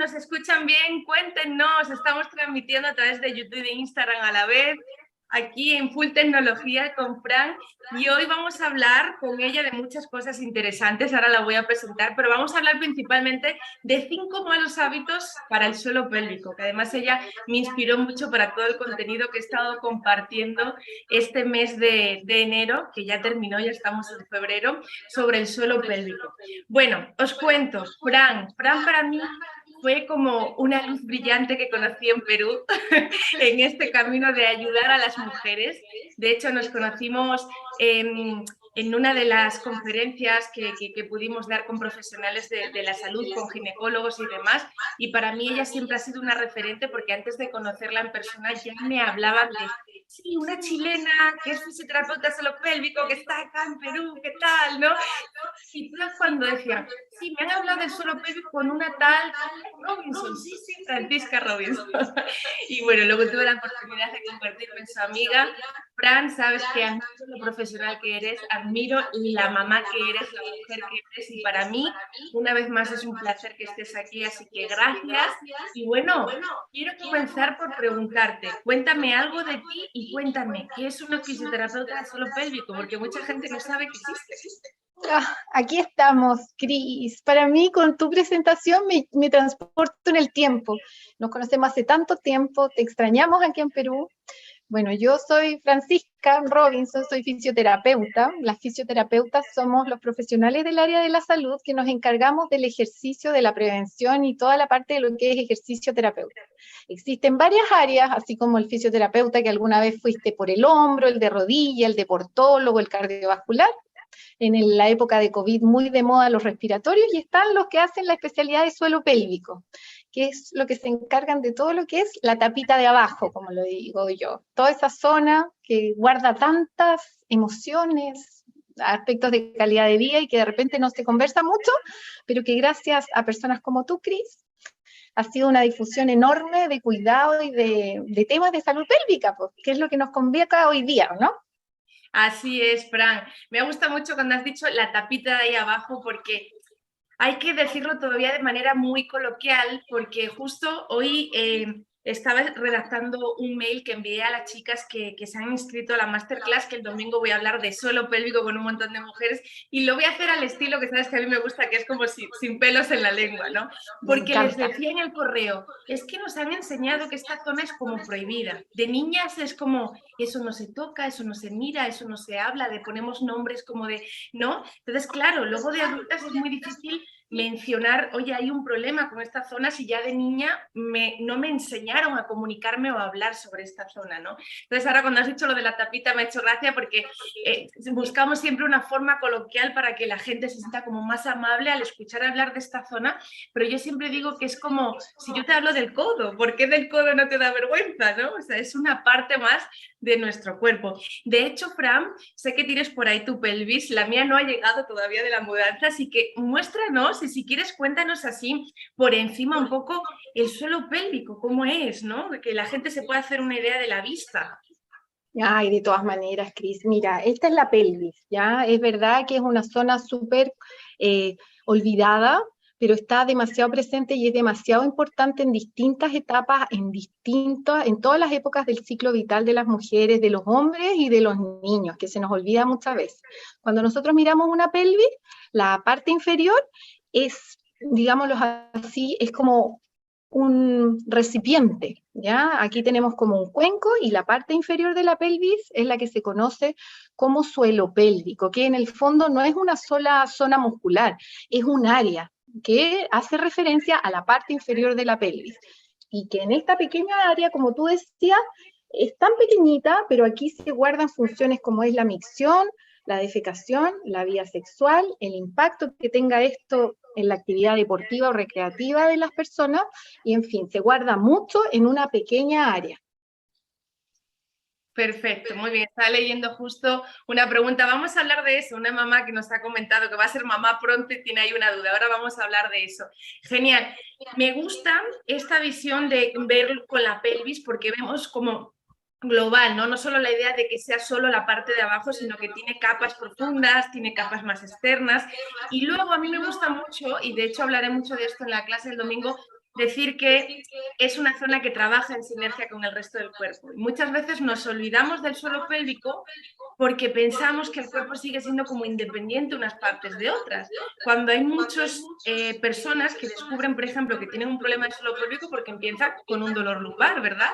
¿Nos escuchan bien? Cuéntenos, estamos transmitiendo a través de YouTube y de Instagram a la vez, aquí en Full Tecnología con Fran, y hoy vamos a hablar con ella de muchas cosas interesantes, ahora la voy a presentar, pero vamos a hablar principalmente de 5 malos hábitos para el suelo pélvico, que además ella me inspiró mucho para todo el contenido que he estado compartiendo este mes de enero, que ya terminó, ya estamos en febrero, sobre el suelo pélvico. Bueno, os cuento, Fran para mí fue como una luz brillante que conocí en Perú en este camino de ayudar a las mujeres. De hecho, nos conocimos en una de las conferencias que pudimos dar con profesionales de la salud, con ginecólogos y demás, y para mí ella siempre ha sido una referente porque antes de conocerla en persona ya me hablaban de sí, una chilena que es fisioterapeuta pélvico, que está acá en Perú, ¿qué tal? ¿No? Y todas cuando decían, sí, me han hablado del suelo pélvico con una tal Robinson, sí, Francisca Robinson. Y bueno, luego tuve la oportunidad de convertirme en su amiga. Fran, sabes que admiro lo profesional que eres, admiro la mamá que eres, la mujer que eres, y para mí, una vez más, es un placer que estés aquí, así que gracias. Y bueno, quiero comenzar por preguntarte, cuéntame algo de ti y cuéntame, ¿qué es una fisioterapeuta de suelo pélvico? Porque mucha gente no sabe que existe. Aquí estamos, Cris. Para mí, con tu presentación, me transporto en el tiempo. Nos conocemos hace tanto tiempo, te extrañamos aquí en Perú. Bueno, yo soy Francisca Robinson, soy fisioterapeuta. Las fisioterapeutas somos los profesionales del área de la salud que nos encargamos del ejercicio, de la prevención y toda la parte de lo que es ejercicio terapéutico. Existen varias áreas, así como el fisioterapeuta que alguna vez fuiste por el hombro, el de rodilla, el deportólogo, el cardiovascular. En la época de COVID muy de moda los respiratorios, y están los que hacen la especialidad de suelo pélvico, que es lo que se encargan de todo lo que es la tapita de abajo, como lo digo yo. Toda esa zona que guarda tantas emociones, aspectos de calidad de vida y que de repente no se conversa mucho, pero que gracias a personas como tú, Cris, ha sido una difusión enorme de cuidado y de temas de salud pélvica, pues, que es lo que nos convoca hoy día, ¿no? Así es, Fran. Me gusta mucho cuando has dicho la tapita de ahí abajo porque hay que decirlo todavía de manera muy coloquial porque justo hoy estaba redactando un mail que envié a las chicas que se han inscrito a la masterclass, que el domingo voy a hablar de suelo pélvico con un montón de mujeres, y lo voy a hacer al estilo que sabes que a mí me gusta, que es como sin pelos en la lengua, ¿no? Porque les decía en el correo, es que nos han enseñado que esta zona es como prohibida. De niñas es como, eso no se toca, eso no se mira, eso no se habla, le ponemos nombres como de, ¿no? Entonces, claro, luego de adultas es muy difícil mencionar, oye, hay un problema con esta zona si ya de niña no me enseñaron a comunicarme o a hablar sobre esta zona, ¿no? Entonces ahora cuando has dicho lo de la tapita me ha hecho gracia porque buscamos siempre una forma coloquial para que la gente se sienta como más amable al escuchar hablar de esta zona, pero yo siempre digo que es como si yo te hablo del codo, ¿por qué del codo no te da vergüenza, no? O sea, es una parte más de nuestro cuerpo. De hecho, Fran, sé que tienes por ahí tu pelvis, la mía no ha llegado todavía de la mudanza, así que muéstranos y si quieres cuéntanos así por encima un poco el suelo pélvico, cómo es, ¿no? Que la gente se pueda hacer una idea de la vista. Ay, de todas maneras, Cris, mira, esta es la pelvis, ¿ya? Es verdad que es una zona súper olvidada, pero está demasiado presente y es demasiado importante en distintas etapas, en todas las épocas del ciclo vital de las mujeres, de los hombres y de los niños, que se nos olvida muchas veces. Cuando nosotros miramos una pelvis, la parte inferior es, digámoslo así, es como un recipiente, ¿ya? Aquí tenemos como un cuenco y la parte inferior de la pelvis es la que se conoce como suelo pélvico, que en el fondo no es una sola zona muscular, es un área que hace referencia a la parte inferior de la pelvis. Y que en esta pequeña área, como tú decías, es tan pequeñita, pero aquí se guardan funciones como es la micción, la defecación, la vía sexual, el impacto que tenga esto en la actividad deportiva o recreativa de las personas, y en fin, se guarda mucho en una pequeña área. Perfecto, muy bien. Estaba leyendo justo una pregunta. Vamos a hablar de eso. Una mamá que nos ha comentado que va a ser mamá pronto y tiene ahí una duda. Ahora vamos a hablar de eso. Genial. Me gusta esta visión de ver con la pelvis porque vemos como global, ¿no? No solo la idea de que sea solo la parte de abajo, sino que tiene capas profundas, tiene capas más externas. Y luego a mí me gusta mucho, y de hecho hablaré mucho de esto en la clase del domingo, decir que es una zona que trabaja en sinergia con el resto del cuerpo. Y muchas veces nos olvidamos del suelo pélvico porque pensamos que el cuerpo sigue siendo como independiente unas partes de otras. Cuando hay muchas personas que descubren, por ejemplo, que tienen un problema de suelo pélvico porque empiezan con un dolor lumbar, ¿verdad?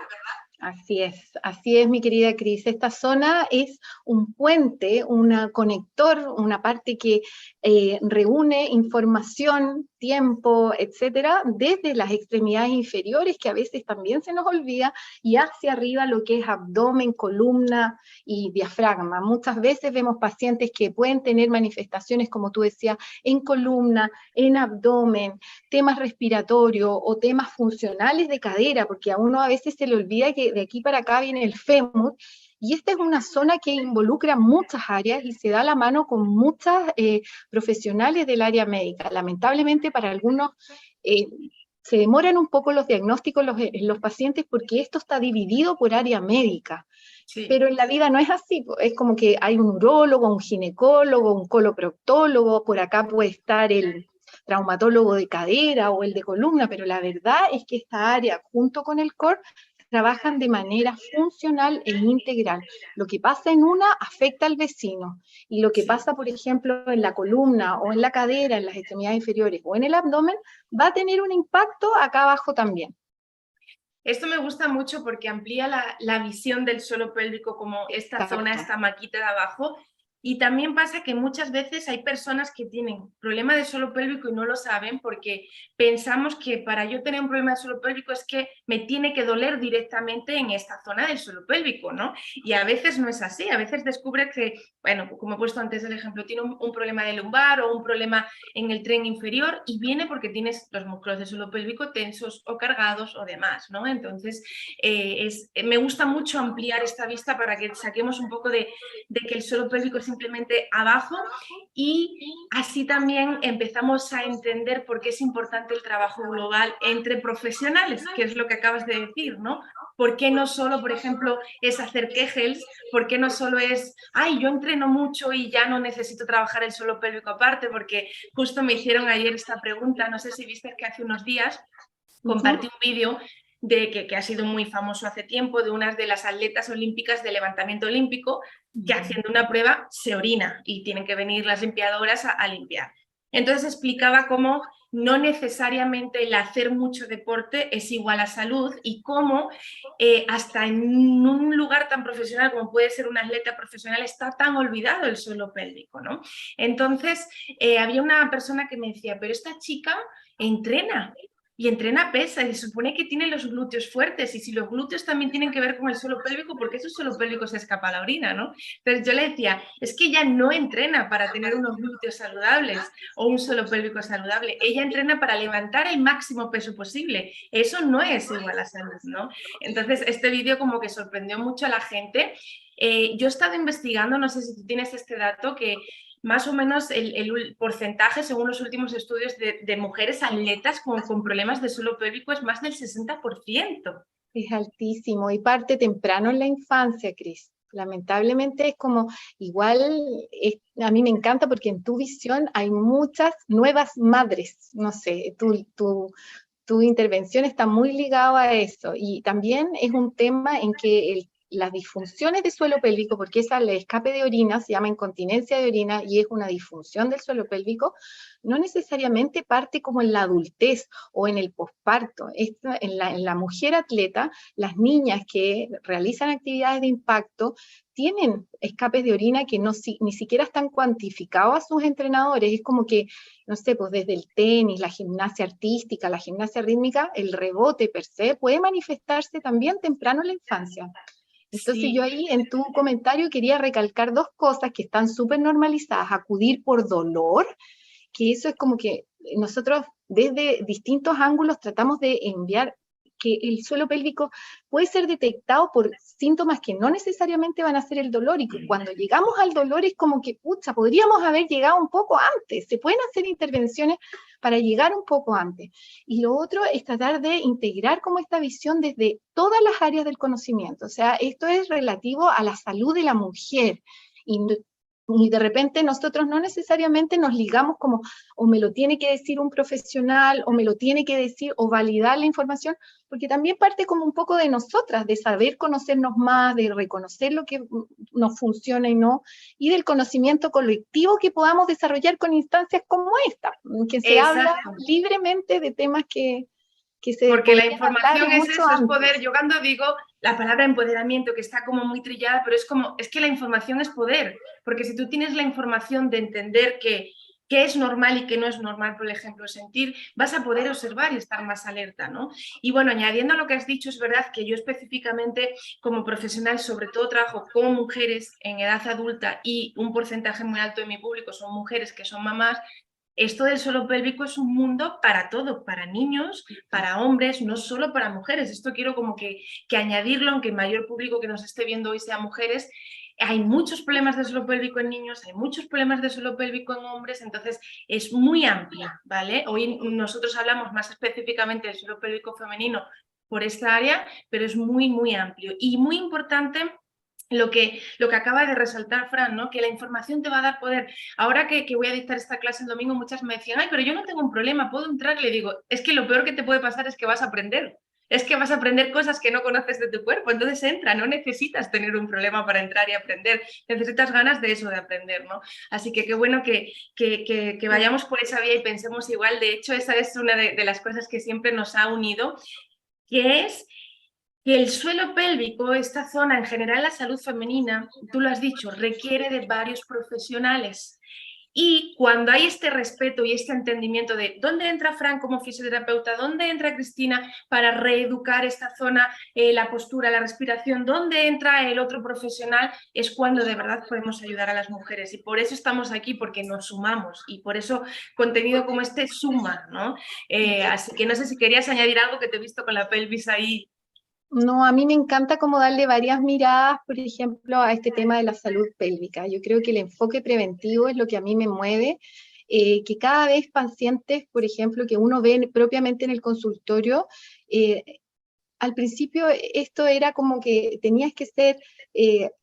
Así es, mi querida Cris. Esta zona es un puente, un conector, una parte que reúne información, tiempo, etcétera, desde las extremidades inferiores, que a veces también se nos olvida, y hacia arriba lo que es abdomen, columna y diafragma. Muchas veces vemos pacientes que pueden tener manifestaciones, como tú decías, en columna, en abdomen, temas respiratorios o temas funcionales de cadera, porque a uno a veces se le olvida que de aquí para acá viene el fémur, y esta es una zona que involucra muchas áreas y se da la mano con muchas profesionales del área médica. Lamentablemente para algunos se demoran un poco los diagnósticos en los pacientes porque esto está dividido por área médica. Sí. Pero en la vida no es así, es como que hay un urólogo, un ginecólogo, un coloproctólogo, por acá puede estar el traumatólogo de cadera o el de columna, pero la verdad es que esta área junto con el core trabajan de manera funcional e integral. Lo que pasa en una afecta al vecino, y lo que pasa, por ejemplo, en la columna o en la cadera, en las extremidades inferiores o en el abdomen, va a tener un impacto acá abajo también. Esto me gusta mucho porque amplía la visión del suelo pélvico como esta zona, esta maquita de abajo. Y también pasa que muchas veces hay personas que tienen problema de suelo pélvico y no lo saben porque pensamos que para yo tener un problema de suelo pélvico es que me tiene que doler directamente en esta zona del suelo pélvico, ¿no? Y a veces no es así, a veces descubre que, bueno, como he puesto antes el ejemplo, tiene un problema de lumbar o un problema en el tren inferior y viene porque tienes los músculos del suelo pélvico tensos o cargados o demás, ¿no? Entonces, me gusta mucho ampliar esta vista para que saquemos un poco de que el suelo pélvico es simplemente abajo, y así también empezamos a entender por qué es importante el trabajo global entre profesionales, que es lo que acabas de decir, ¿no? ¿Por qué no solo, por ejemplo, es hacer Kegels? ¿Por qué no solo es, ay, yo entreno mucho y ya no necesito trabajar el suelo pélvico aparte? Porque justo me hicieron ayer esta pregunta, no sé si viste que hace unos días compartí un vídeo de que ha sido muy famoso hace tiempo, de unas de las atletas olímpicas de levantamiento olímpico que haciendo una prueba se orina y tienen que venir las limpiadoras a limpiar. Entonces explicaba cómo no necesariamente el hacer mucho deporte es igual a salud y cómo hasta en un lugar tan profesional como puede ser un atleta profesional está tan olvidado el suelo pélvico, ¿no? Entonces había una persona que me decía, pero esta chica entrena y entrena pesa y se supone que tiene los glúteos fuertes, y si los glúteos también tienen que ver con el suelo pélvico, ¿por qué su suelo pélvico se escapa a la orina, no? Entonces yo le decía, es que ella no entrena para tener unos glúteos saludables o un suelo pélvico saludable, ella entrena para levantar el máximo peso posible, eso no es igual a salud, ¿no? Entonces este vídeo como que sorprendió mucho a la gente. Yo he estado investigando, no sé si tú tienes este dato, que más o menos el porcentaje, según los últimos estudios, de mujeres atletas con problemas de suelo pélvico es más del 60%. Es altísimo y parte temprano en la infancia, Cris. Lamentablemente es como, igual, a mí me encanta porque en tu visión hay muchas nuevas madres, no sé, tu intervención está muy ligada a eso, y también es un tema en que las disfunciones de suelo pélvico, porque esa el escape de orina se llama incontinencia de orina y es una disfunción del suelo pélvico, no necesariamente parte como en la adultez o en el posparto. En la mujer atleta, las niñas que realizan actividades de impacto tienen escapes de orina que ni siquiera están cuantificados a sus entrenadores. Es como que, no sé, pues desde el tenis, la gimnasia artística, la gimnasia rítmica, el rebote per se puede manifestarse también temprano en la infancia. Entonces sí. Yo ahí en tu comentario quería recalcar dos cosas que están súper normalizadas: acudir por dolor, que eso es como que nosotros desde distintos ángulos tratamos de enviar que el suelo pélvico puede ser detectado por síntomas que no necesariamente van a ser el dolor, y cuando llegamos al dolor es como que, pucha, podríamos haber llegado un poco antes, se pueden hacer intervenciones para llegar un poco antes. Y lo otro es tratar de integrar como esta visión desde todas las áreas del conocimiento, o sea, esto es relativo a la salud de la mujer, y Y de repente nosotros no necesariamente nos ligamos como, o me lo tiene que decir un profesional, o me lo tiene que decir, o validar la información, porque también parte como un poco de nosotras, de saber conocernos más, de reconocer lo que nos funciona y no, y del conocimiento colectivo que podamos desarrollar con instancias como esta, que se habla Exacto. libremente de temas que se Porque la podrían hablar información en es muchos eso, es ámbitos. poder. Yo cuando digo la palabra empoderamiento, que está como muy trillada, pero es que la información es poder, porque si tú tienes la información de entender que es normal y que no es normal, por ejemplo, sentir, vas a poder observar y estar más alerta, ¿no? Y bueno, añadiendo a lo que has dicho, es verdad que yo específicamente como profesional, sobre todo trabajo con mujeres en edad adulta y un porcentaje muy alto de mi público son mujeres que son mamás. Esto del suelo pélvico es un mundo para todo, para niños, para hombres, no solo para mujeres. Esto quiero como que añadirlo, aunque el mayor público que nos esté viendo hoy sea mujeres. Hay muchos problemas de suelo pélvico en niños, hay muchos problemas de suelo pélvico en hombres, entonces es muy amplio, ¿vale? Hoy nosotros hablamos más específicamente del suelo pélvico femenino por esta área, pero es muy, muy amplio. Y muy importante lo que acaba de resaltar Fran, ¿no? Que la información te va a dar poder. Ahora que voy a dictar esta clase el domingo, muchas me decían, ay, pero yo no tengo un problema, puedo entrar. Le digo, es que lo peor que te puede pasar es que vas a aprender. Es que vas a aprender cosas que no conoces de tu cuerpo. Entonces entra, no necesitas tener un problema para entrar y aprender. Necesitas ganas de eso, de aprender, ¿no? Así que qué bueno que vayamos por esa vía y pensemos igual. De hecho, esa es una de las cosas que siempre nos ha unido, que es que el suelo pélvico, esta zona en general, la salud femenina, tú lo has dicho, requiere de varios profesionales. Y cuando hay este respeto y este entendimiento de dónde entra Fran como fisioterapeuta, dónde entra Cristina para reeducar esta zona, la postura, la respiración, dónde entra el otro profesional, es cuando de verdad podemos ayudar a las mujeres. Y por eso estamos aquí, porque nos sumamos. Y por eso contenido como este suma, ¿no? Así que no sé si querías añadir algo, que te he visto con la pelvis ahí. No, a mí me encanta como darle varias miradas, por ejemplo, a este tema de la salud pélvica. Yo creo que el enfoque preventivo es lo que a mí me mueve, que cada vez pacientes, por ejemplo, que uno ve propiamente en el consultorio, eh, al principio esto era como que tenías que ser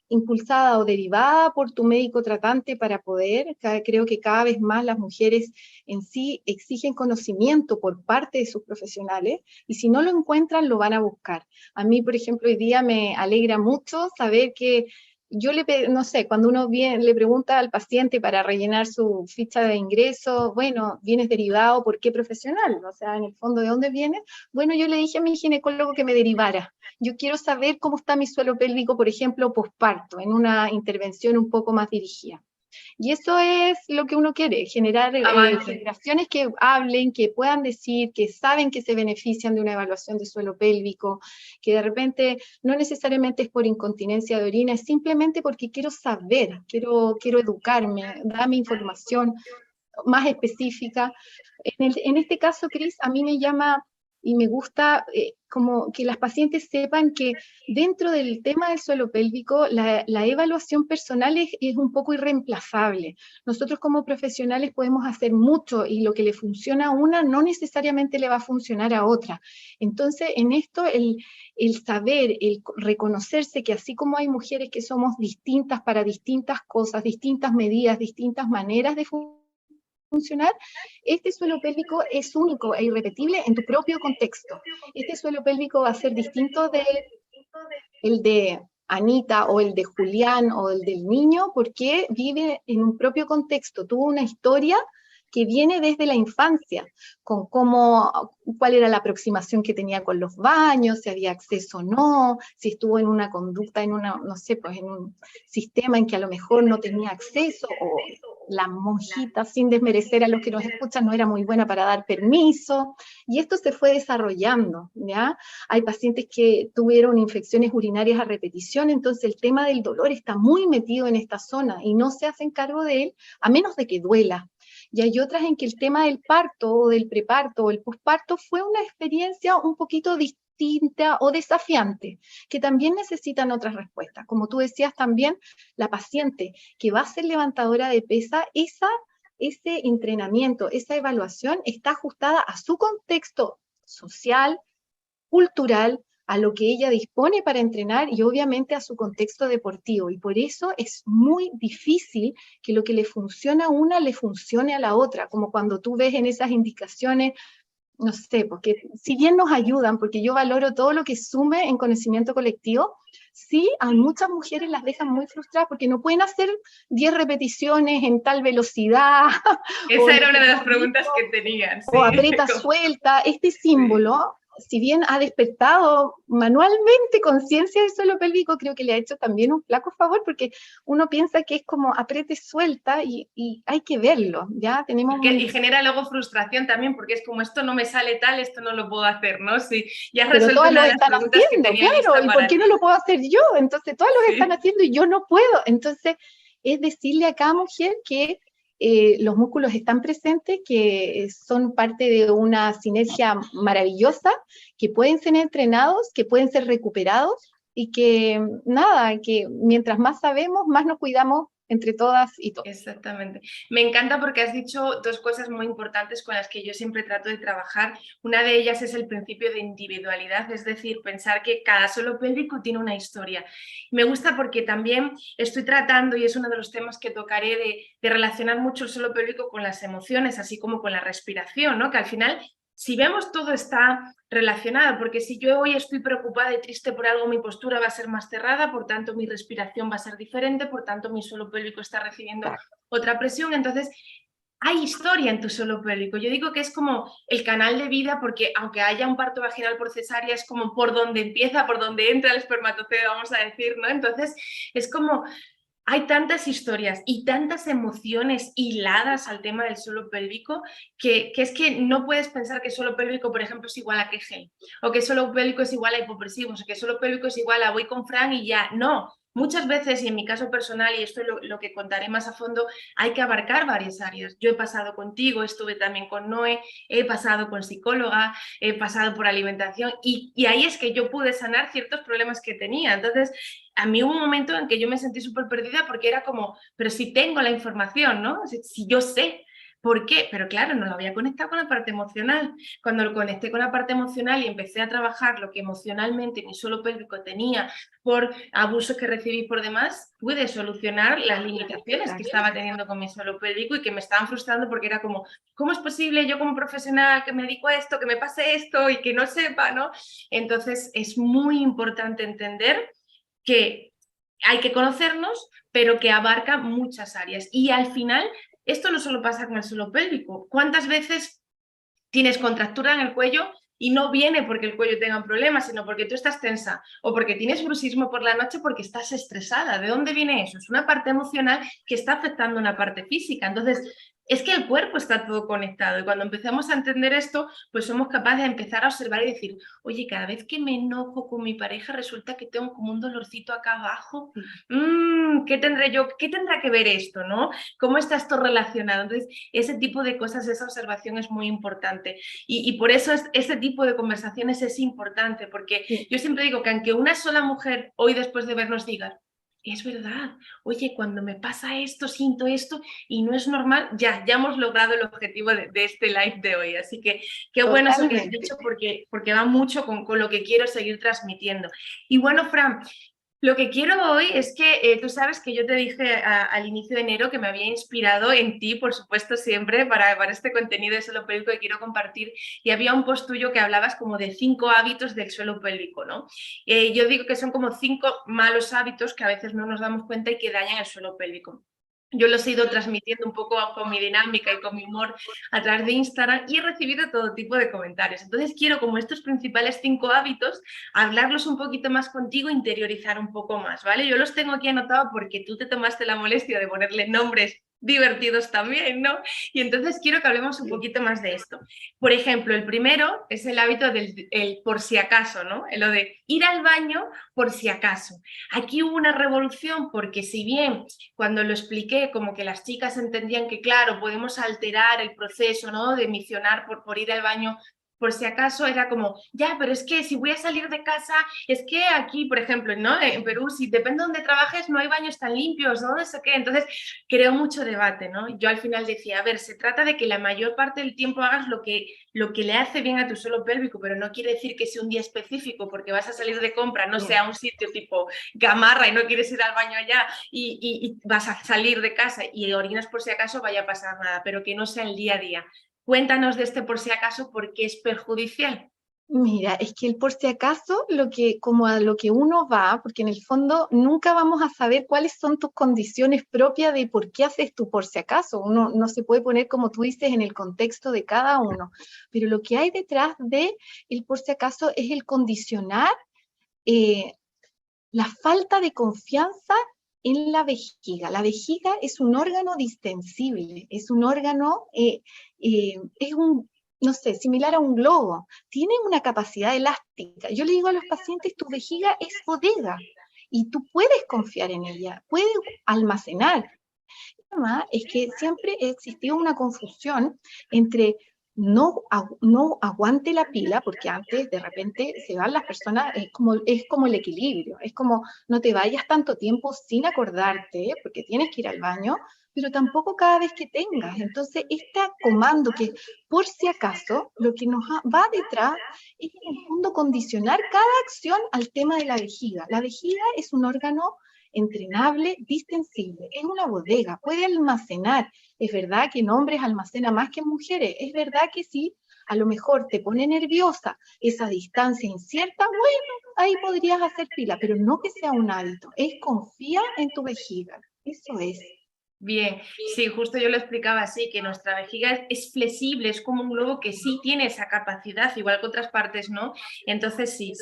impulsada o derivada por tu médico tratante para poder. Creo que cada vez más las mujeres en sí exigen conocimiento por parte de sus profesionales y si no lo encuentran lo van a buscar. A mí, por ejemplo, hoy día me alegra mucho saber que yo no sé, cuando uno le pregunta al paciente para rellenar su ficha de ingreso, bueno, ¿vienes derivado por qué profesional? O sea, en el fondo, ¿de dónde vienes? Bueno, yo le dije a mi ginecólogo que me derivara. Yo quiero saber cómo está mi suelo pélvico, por ejemplo, posparto, en una intervención un poco más dirigida. Y eso es lo que uno quiere, generar generaciones que hablen, que puedan decir, que saben que se benefician de una evaluación de suelo pélvico, que de repente no necesariamente es por incontinencia de orina, es simplemente porque quiero saber, quiero educarme, darme información más específica. En este caso, Cris, a mí me llama y me gusta como que las pacientes sepan que dentro del tema del suelo pélvico, la evaluación personal es un poco irreemplazable. Nosotros como profesionales podemos hacer mucho y lo que le funciona a una no necesariamente le va a funcionar a otra. Entonces, en esto, el saber, el reconocerse que así como hay mujeres que somos distintas para distintas cosas, distintas medidas, distintas maneras de funcionar, este suelo pélvico es único e irrepetible en tu propio contexto. Este suelo pélvico va a ser distinto del de Anita o el de Julián o el del niño porque vive en un propio contexto, tuvo una historia que viene desde la infancia, con cuál era la aproximación que tenía con los baños, si había acceso o no, si estuvo en una conducta, no sé, pues en un sistema en que a lo mejor no tenía acceso, o la monjita, sin desmerecer a los que nos escuchan, no era muy buena para dar permiso, y esto se fue desarrollando, ¿ya? Hay pacientes que tuvieron infecciones urinarias a repetición, entonces el tema del dolor está muy metido en esta zona y no se hacen cargo de él a menos de que duela. Y hay otras en que el tema del parto o del preparto o el posparto fue una experiencia un poquito distinta o desafiante, que también necesitan otras respuestas. Como tú decías también, la paciente que va a ser levantadora de pesa, ese entrenamiento, esa evaluación está ajustada a su contexto social, cultural, a lo que ella dispone para entrenar y obviamente a su contexto deportivo. Y por eso es muy difícil que lo que le funciona a una le funcione a la otra, como cuando tú ves en esas indicaciones, no sé, porque si bien nos ayudan, porque yo valoro todo lo que sume en conocimiento colectivo, sí, a muchas mujeres las dejan muy frustradas porque no pueden hacer 10 repeticiones en tal velocidad, o Esa lo era que una de tú las has dicho, preguntas que tenían, o sí. aprieta, suelta. Este Sí. símbolo, si bien ha despertado manualmente conciencia del suelo pélvico, creo que le ha hecho también un flaco favor, porque uno piensa que es como apriete, suelta, y hay que verlo, ¿ya? Tenemos Y genera luego frustración también, porque es como esto no me sale tal, esto no lo puedo hacer, ¿no? Sí, ya has pero resuelto todas una lo de las están preguntas que haciendo, tenía claro, lista ¿y por para qué no ti. lo puedo hacer yo? Entonces todas lo están Sí. haciendo y yo no puedo. Entonces es decirle a cada mujer que los músculos están presentes, que son parte de una sinergia maravillosa, que pueden ser entrenados, que pueden ser recuperados y que nada, que mientras más sabemos, más nos cuidamos entre todas y todos. Exactamente. Me encanta porque has dicho dos cosas muy importantes con las que yo siempre trato de trabajar. Una de ellas es el principio de individualidad, es decir, pensar que cada suelo pélvico tiene una historia. Me gusta porque también estoy tratando, y es uno de los temas que tocaré, de relacionar mucho el suelo pélvico con las emociones, así como con la respiración, ¿no? Que al final, si vemos, todo está relacionado, porque si yo hoy estoy preocupada y triste por algo, mi postura va a ser más cerrada, por tanto mi respiración va a ser diferente, por tanto mi suelo pélvico está recibiendo otra presión. Entonces hay historia en tu suelo pélvico. Yo digo que es como el canal de vida, porque aunque haya un parto vaginal por cesárea, es como por donde empieza, por donde entra el espermatozoide, vamos a decir, ¿no? Entonces es como hay tantas historias y tantas emociones hiladas al tema del suelo pélvico que es que no puedes pensar que suelo pélvico, por ejemplo, es igual a Kegel, o que suelo pélvico es igual a hipopresivos, o que suelo pélvico es igual a voy con Fran y ya. No, muchas veces, y en mi caso personal, y esto es lo que contaré más a fondo, hay que abarcar varias áreas. Yo he pasado contigo, estuve también con Noé, he pasado con psicóloga, he pasado por alimentación, y ahí es que yo pude sanar ciertos problemas que tenía. Entonces, a mí hubo un momento en que yo me sentí súper perdida, porque era como, pero si tengo la información, ¿no? Si yo sé, ¿por qué? Pero claro, no lo había conectado con la parte emocional. Cuando lo conecté con la parte emocional y empecé a trabajar lo que emocionalmente mi suelo pélvico tenía por abusos que recibí por demás, pude solucionar las limitaciones que estaba teniendo con mi suelo pélvico y que me estaban frustrando, porque era como, ¿cómo es posible yo como profesional que me dedico a esto, que me pase esto y que no sepa, ¿no? Entonces es muy importante entender que hay que conocernos, pero que abarca muchas áreas. Y al final, esto no solo pasa con el suelo pélvico. ¿Cuántas veces tienes contractura en el cuello y no viene porque el cuello tenga problemas, sino porque tú estás tensa, o porque tienes bruxismo por la noche porque estás estresada? ¿De dónde viene eso? Es una parte emocional que está afectando una parte física. Entonces, es que el cuerpo está todo conectado, y cuando empezamos a entender esto, pues somos capaces de empezar a observar y decir, oye, cada vez que me enojo con mi pareja resulta que tengo como un dolorcito acá abajo. ¿Qué tendré yo? ¿Qué tendrá que ver esto, no? ¿Cómo está esto relacionado? Entonces, ese tipo de cosas, esa observación es muy importante. Y por eso este tipo de conversaciones es importante, porque Sí. yo siempre digo que aunque una sola mujer hoy, después de vernos, diga, es verdad, oye, cuando me pasa esto, siento esto y no es normal, ya hemos logrado el objetivo de este live de hoy. Así que qué bueno eso que has Totalmente. dicho, porque va mucho con lo que quiero seguir transmitiendo. Y bueno, Fran, lo que quiero hoy es que tú sabes que yo te dije al inicio de enero que me había inspirado en ti, por supuesto, siempre para este contenido de suelo pélvico que quiero compartir, y había un post tuyo que hablabas como de 5 hábitos del suelo pélvico, ¿no? Yo digo que son como 5 malos hábitos que a veces no nos damos cuenta y que dañan el suelo pélvico. Yo los he ido transmitiendo un poco con mi dinámica y con mi humor a través de Instagram, y he recibido todo tipo de comentarios. Entonces quiero, como estos principales 5 hábitos, hablarlos un poquito más contigo, interiorizar un poco más, ¿vale? Yo los tengo aquí anotados porque tú te tomaste la molestia de ponerle nombres divertidos también, ¿no? Y entonces quiero que hablemos un poquito más de esto. Por ejemplo, el primero es el hábito del por si acaso, ¿no? Lo de ir al baño por si acaso. Aquí hubo una revolución, porque si bien cuando lo expliqué como que las chicas entendían que, claro, podemos alterar el proceso, ¿no?, de misionar por ir al baño por si acaso era como, ya, pero es que si voy a salir de casa, es que aquí, por ejemplo, ¿no? En Perú, si depende de donde trabajes, no hay baños tan limpios, ¿no? No sé qué. Entonces, creó mucho debate, ¿no? Yo al final decía, a ver, se trata de que la mayor parte del tiempo hagas lo que le hace bien a tu suelo pélvico, pero no quiere decir que sea un día específico porque vas a salir de compra, no sea un sitio tipo Gamarra y no quieres ir al baño allá y vas a salir de casa y orinas por si acaso, vaya a pasar nada, pero que no sea el día a día. Cuéntanos de este por si acaso, porque es perjudicial. Mira, es que el por si acaso, como a lo que uno va, porque en el fondo nunca vamos a saber cuáles son tus condiciones propias de por qué haces tu por si acaso. Uno no se puede poner, como tú dices, en el contexto de cada uno. Pero lo que hay detrás de el por si acaso es el condicionar eh, la falta de confianza en la vejiga. La vejiga es un órgano distensible, es un órgano, es un, no sé, similar a un globo. Tiene una capacidad elástica. Yo le digo a los pacientes, tu vejiga es bodega y tú puedes confiar en ella, puedes almacenar. Además, es que siempre existió una confusión entre no aguante la pila, porque antes de repente se van las personas, es como el equilibrio, es como no te vayas tanto tiempo sin acordarte, porque tienes que ir al baño, pero tampoco cada vez que tengas. Entonces, este comando que por si acaso, lo que nos va detrás es en el fondo condicionar cada acción al tema de la vejiga. La vejiga es un órgano entrenable, distensible, es una bodega, puede almacenar. Es verdad que en hombres almacena más que en mujeres, es verdad que sí, a lo mejor te pone nerviosa esa distancia incierta, bueno, ahí podrías hacer pila, pero no que sea un hábito, es confía en tu vejiga, eso es. Bien, sí, justo yo lo explicaba así, que nuestra vejiga es flexible, es como un globo que sí tiene esa capacidad, igual que otras partes no. Entonces sí,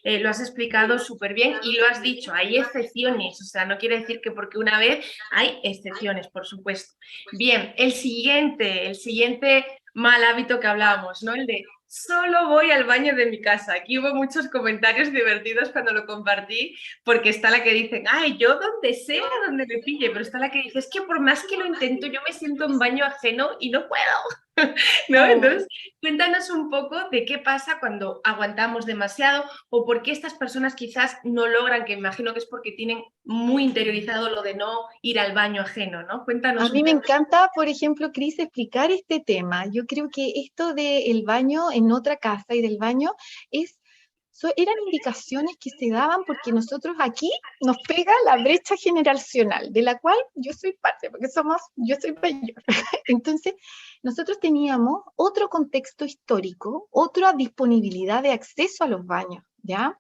lo has explicado súper bien y lo has dicho, hay excepciones, o sea, no quiere decir que porque una vez hay excepciones, por supuesto. Bien, el siguiente mal hábito que hablábamos, ¿no? El de solo voy al baño de mi casa. Aquí hubo muchos comentarios divertidos cuando lo compartí, porque está la que dice, ay, yo donde sea, donde me pille, pero está la que dice, es que por más que lo intento, yo me siento en baño ajeno y no puedo, ¿no? Entonces, cuéntanos un poco de qué pasa cuando aguantamos demasiado o por qué estas personas quizás no logran, que imagino que es porque tienen muy interiorizado lo de no ir al baño ajeno, ¿no? A Cuéntanos un mí me poco. encanta, por ejemplo, Cris, explicar este tema. Yo creo que esto del baño en otra casa y del baño eran indicaciones que se daban porque nosotros aquí nos pega la brecha generacional, de la cual yo soy parte, porque yo soy mayor. Entonces, nosotros teníamos otro contexto histórico, otra disponibilidad de acceso a los baños, ¿ya?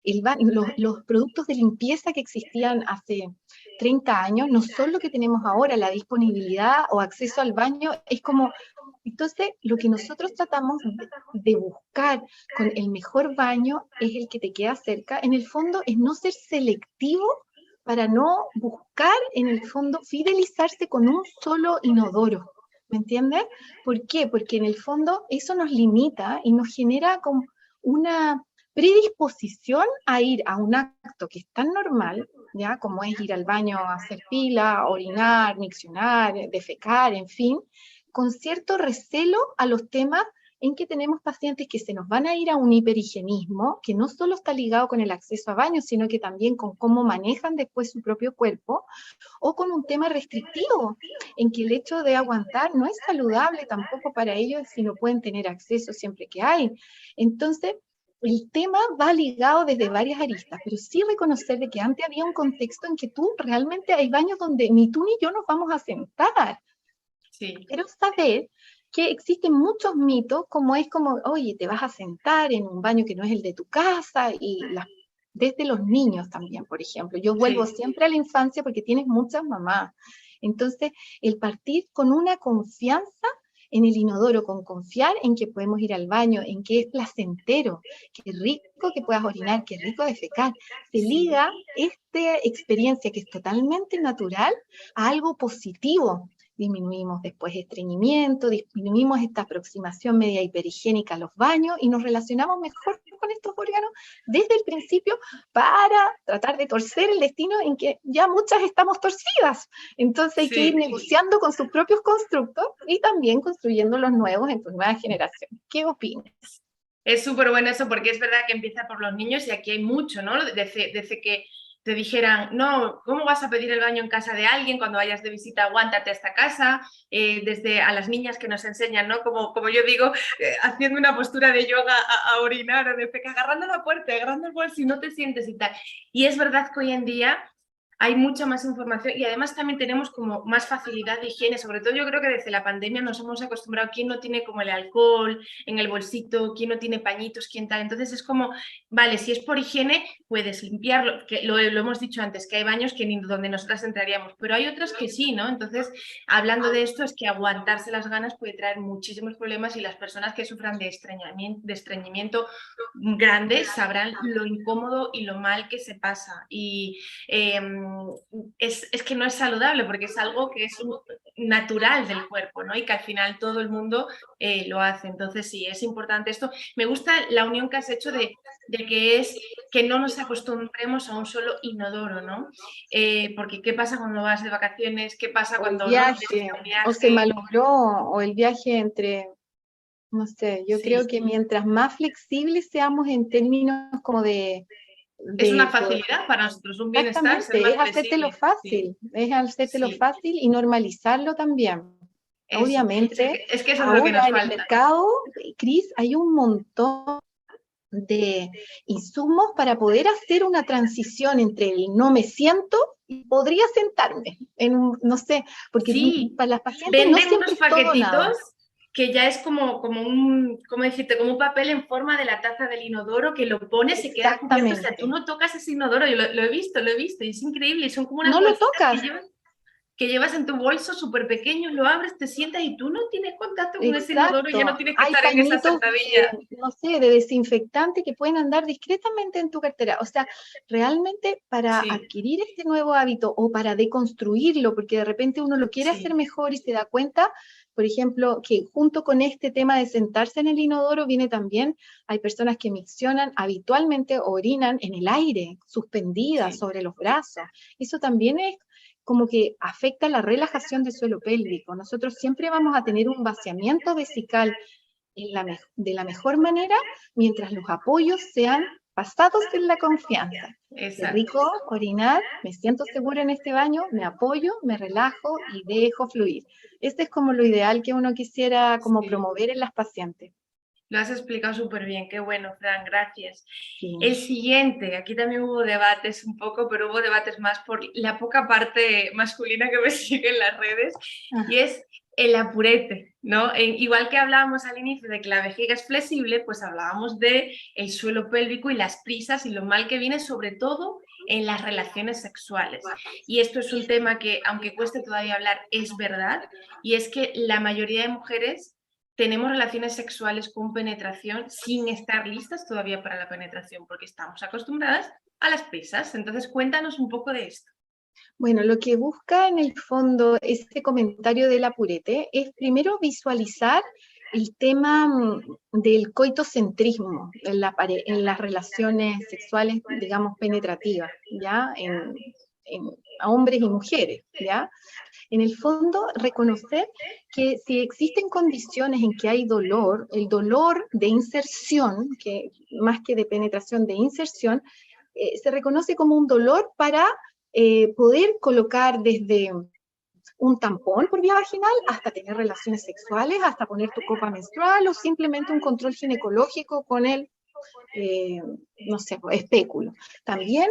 Los productos de limpieza que existían hace 30 años no son lo que tenemos ahora, la disponibilidad o acceso al baño es como, entonces lo que nosotros tratamos de buscar con el mejor baño es el que te queda cerca, en el fondo es no ser selectivo para no buscar, en el fondo, fidelizarse con un solo inodoro, ¿me entiendes? ¿Por qué? Porque en el fondo eso nos limita y nos genera como una predisposición a ir a un acto que es tan normal, ¿ya? Como es ir al baño a hacer pila, orinar, miccionar, defecar, en fin, con cierto recelo a los temas en que tenemos pacientes que se nos van a ir a un hiperhigienismo, que no solo está ligado con el acceso a baños, sino que también con cómo manejan después su propio cuerpo, o con un tema restrictivo, en que el hecho de aguantar no es saludable tampoco para ellos si no pueden tener acceso siempre que hay. Entonces, el tema va ligado desde varias aristas, pero sí reconocer de que antes había un contexto en que tú realmente hay baños donde ni tú ni yo nos vamos a sentar. Sí. Pero saber que existen muchos mitos, como es como, oye, te vas a sentar en un baño que no es el de tu casa, desde los niños también, por ejemplo. Yo vuelvo Sí. siempre a la infancia porque tienes muchas mamás. Entonces, el partir con una confianza en el inodoro, con confiar en que podemos ir al baño, en que es placentero, que rico que puedas orinar, que rico defecar, se liga esta experiencia que es totalmente natural a algo positivo. disminuimos después estreñimiento, disminuimos esta aproximación media hiperhigiénica a los baños y nos relacionamos mejor con estos órganos desde el principio para tratar de torcer el destino en que ya muchas estamos torcidas. Entonces hay que ir negociando con sus propios constructos y también construyendo los nuevos en tu nueva generación. ¿Qué opinas? Es súper bueno eso porque es verdad que empieza por los niños y aquí hay mucho, ¿no? Desde que te dijeran, no, ¿cómo vas a pedir el baño en casa de alguien? Cuando vayas de visita, aguántate a esta casa. Desde a las niñas que nos enseñan, ¿no? Como yo digo, haciendo una postura de yoga a orinar o de feca, agarrando la puerta, agarrando el bolso y no te sientes y tal. Y es verdad que hoy en día hay mucha más información y además también tenemos como más facilidad de higiene, sobre todo yo creo que desde la pandemia nos hemos acostumbrado, quién no tiene como el alcohol en el bolsito, quién no tiene pañitos, quién tal, entonces es como, vale, si es por higiene puedes limpiarlo, que lo hemos dicho antes, que hay baños que ni donde nosotras entraríamos, pero hay otras que sí, ¿no? Entonces, hablando de esto, es que aguantarse las ganas puede traer muchísimos problemas y las personas que sufran de estreñimiento grande sabrán lo incómodo y lo mal que se pasa y es que no es saludable porque es algo que es natural del cuerpo, ¿no? Y que al final todo el mundo lo hace. Entonces sí, es importante esto. Me gusta la unión que has hecho de que no nos acostumbremos a un solo inodoro, ¿no? Porque ¿qué pasa cuando vas de vacaciones? ¿Qué pasa cuando el viaje, viaje? o se malogró, o el viaje entre, no sé, yo creo que mientras más flexibles seamos en términos como de es una facilidad para nosotros, un bienestar. Exactamente, es hacértelo fácil, es hacértelo fácil y normalizarlo también. Obviamente, es que eso ahora es lo que nos en falta. el mercado, Cris, hay un montón de insumos para poder hacer una transición entre el no me siento y podría sentarme, no sé, porque para las pacientes no siempre unos es todo nada. Que ya es como ¿cómo decirte? Como un papel en forma de la taza del inodoro que lo pones, se queda cubierto, o sea, tú no tocas ese inodoro, yo lo he visto, y es increíble, y son como unas bolsitas lo tocas. Que llevas en tu bolso súper pequeño, lo abres, te sientas y tú no tienes contacto con ese inodoro y ya no tienes que estar en esa sentadilla. No sé, de desinfectante que pueden andar discretamente en tu cartera. O sea, realmente para adquirir este nuevo hábito o para deconstruirlo, porque de repente uno lo quiere hacer mejor y se da cuenta, por ejemplo, que junto con este tema de sentarse en el inodoro viene también, hay personas que miccionan habitualmente o orinan en el aire, suspendidas sobre los brazos. Eso también es como que afecta la relajación del suelo pélvico. Nosotros siempre vamos a tener un vaciamiento vesical de la mejor manera mientras los apoyos sean basados en la confianza. Es rico orinar, me siento segura en este baño, me apoyo, me relajo y dejo fluir. Este es como lo ideal que uno quisiera como promover en las pacientes. Lo has explicado súper bien, qué bueno, Fran, gracias. Sí. El siguiente, aquí también hubo debates un poco, pero hubo debates más por la poca parte masculina que me sigue en las redes, y es el apurete, ¿no? Igual que hablábamos al inicio de que la vejiga es flexible, pues hablábamos de el suelo pélvico y las prisas y lo mal que viene, sobre todo en las relaciones sexuales. Y esto es un tema que, aunque cueste todavía hablar, es verdad, y es que la mayoría de mujeres tenemos relaciones sexuales con penetración sin estar listas todavía para la penetración, porque estamos acostumbradas a las prisas. Entonces, cuéntanos un poco de esto. Bueno, lo que busca en el fondo este comentario del apurete es primero visualizar el tema del coitocentrismo en las relaciones sexuales, digamos, penetrativas, ¿ya? A hombres y mujeres, ¿ya? En el fondo, reconocer que si existen condiciones en que hay dolor, el dolor de inserción, que más que de penetración, de inserción, se reconoce como un dolor para poder colocar desde un tampón por vía vaginal hasta tener relaciones sexuales, hasta poner tu copa menstrual o simplemente un control ginecológico con el no sé, espéculo. También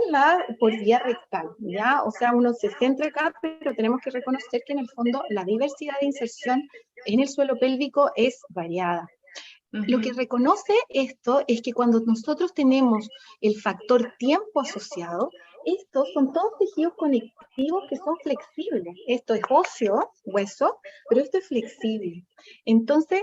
por vía rectal, ¿ya? O sea, uno se centra acá, pero tenemos que reconocer que en el fondo la diversidad de inserción en el suelo pélvico es variada. Lo que reconoce esto es que cuando nosotros tenemos el factor tiempo asociado, estos son todos tejidos conectivos que son flexibles. Esto es óseo, hueso, pero esto es flexible. Entonces,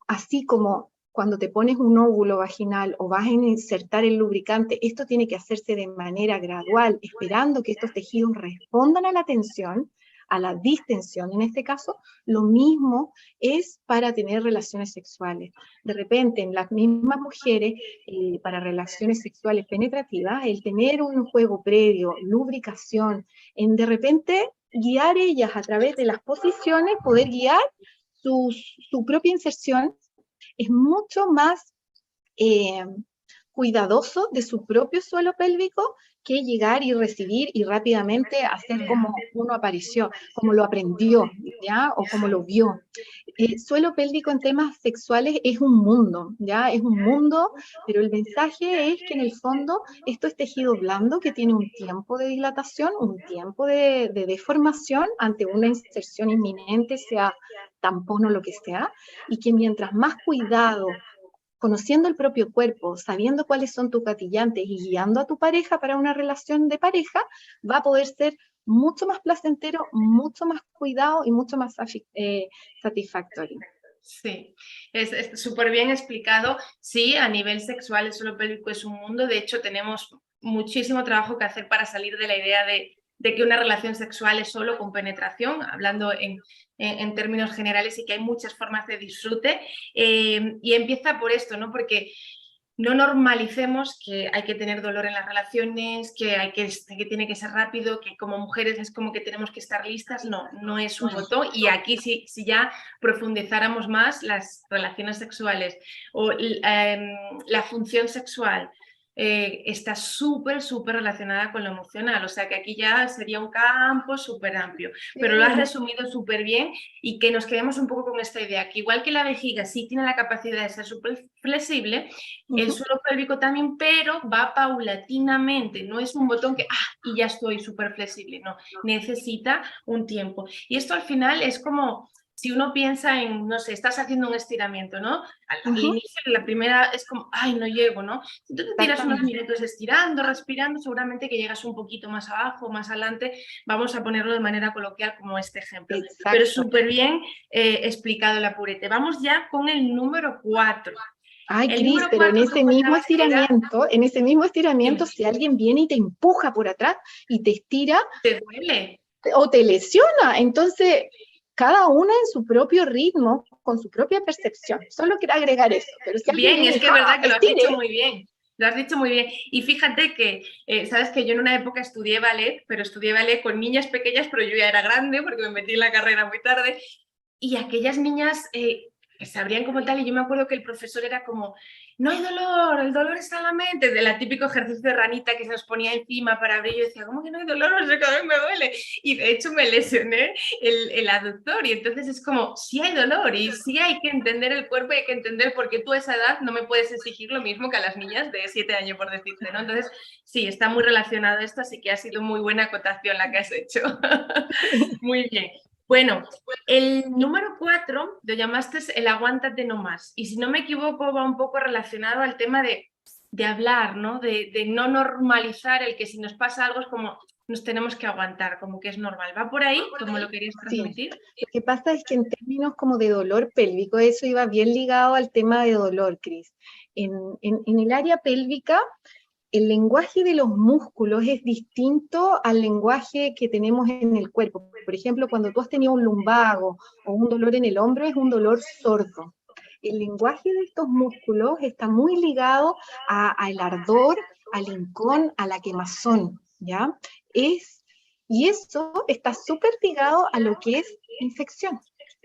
así como cuando te pones un óvulo vaginal o vas a insertar el lubricante, esto tiene que hacerse de manera gradual, esperando que estos tejidos respondan a la tensión. a la distensión en este caso, lo mismo es para tener relaciones sexuales. De repente, en las mismas mujeres, para relaciones sexuales penetrativas, el tener un juego previo, lubricación, en de repente guiar ellas a través de las posiciones, poder guiar su propia inserción, es mucho más cuidadoso de su propio suelo pélvico que llegar y recibir y rápidamente hacer como uno apareció, como lo aprendió, ¿ya? O como lo vio. Suelo pélvico en temas sexuales es un mundo, ¿ya? Es un mundo, pero el mensaje es que en el fondo esto es tejido blando que tiene un tiempo de dilatación, un tiempo de deformación ante una inserción inminente, sea tampón o lo que sea, y que mientras más cuidado, conociendo el propio cuerpo, sabiendo cuáles son tus gatillantes y guiando a tu pareja para una relación de pareja, va a poder ser mucho más placentero, mucho más cuidado y mucho más satisfactorio. Sí, es súper bien explicado. Sí, a nivel sexual el suelo pélvico es un mundo. De hecho, tenemos muchísimo trabajo que hacer para salir de la idea de que una relación sexual es solo con penetración, hablando en términos generales, y que hay muchas formas de disfrute. Y empieza por esto, ¿no? Porque no normalicemos que hay que tener dolor en las relaciones, que tiene que ser rápido, que como mujeres es como que tenemos que estar listas. No, no es un botón. Y aquí si ya profundizáramos más las relaciones sexuales o la función sexual, está súper relacionada con lo emocional, o sea que aquí ya sería un campo súper amplio, pero lo has resumido súper bien, y que nos quedemos un poco con esta idea, que igual que la vejiga sí tiene la capacidad de ser súper flexible, el suelo pélvico también, pero va paulatinamente, no es un botón que y ya estoy súper flexible, no, necesita un tiempo. Y esto al final es como si uno piensa en, no sé, estás haciendo un estiramiento, ¿no? Al inicio, la primera es como, ay, no llego, ¿no? Si tú te tiras unos minutos estirando, respirando, seguramente que llegas un poquito más abajo, más adelante. Vamos a ponerlo de manera coloquial como este ejemplo. Exacto. Pero súper bien explicado el apurete. Vamos ya con el número 4. Ay, Cris, pero en ese mismo estiramiento, si alguien viene y te empuja por atrás y te estira, te duele o te lesiona. Entonces, cada una en su propio ritmo, con su propia percepción. Solo quiero agregar eso. Pero si bien, es que es verdad que lo has dicho muy bien. Lo has dicho muy bien. Y fíjate que, sabes que yo en una época estudié ballet, pero estudié ballet con niñas pequeñas, pero yo ya era grande porque me metí en la carrera muy tarde. Y aquellas niñas sabrían como tal, y yo me acuerdo que el profesor era como, no hay dolor, el dolor está en la mente, del típico ejercicio de ranita que se nos ponía encima para abrir. Yo decía, ¿cómo que no hay dolor? No sé, cada vez me duele. Y de hecho me lesioné el aductor, y entonces es como, sí hay dolor y sí hay que entender el cuerpo, y hay que entender por qué tú a esa edad no me puedes exigir lo mismo que a las niñas de 7 años, por decirte, ¿no? Entonces, sí, está muy relacionado esto, así que ha sido muy buena acotación la que has hecho. Muy bien. Bueno, el número 4 lo llamaste el aguántate no más, y si no me equivoco va un poco relacionado al tema de hablar, ¿no? De no normalizar el que si nos pasa algo es como nos tenemos que aguantar, como que es normal. ¿Va por ahí, como lo querías transmitir? Sí. Lo que pasa es que en términos como de dolor pélvico, eso iba bien ligado al tema de dolor, Cris. En el área pélvica, el lenguaje de los músculos es distinto al lenguaje que tenemos en el cuerpo. Por ejemplo, cuando tú has tenido un lumbago o un dolor en el hombro, es un dolor sordo. El lenguaje de estos músculos está muy ligado al ardor, al hincón, a la quemazón, ¿ya? Y eso está súper ligado a lo que es infección.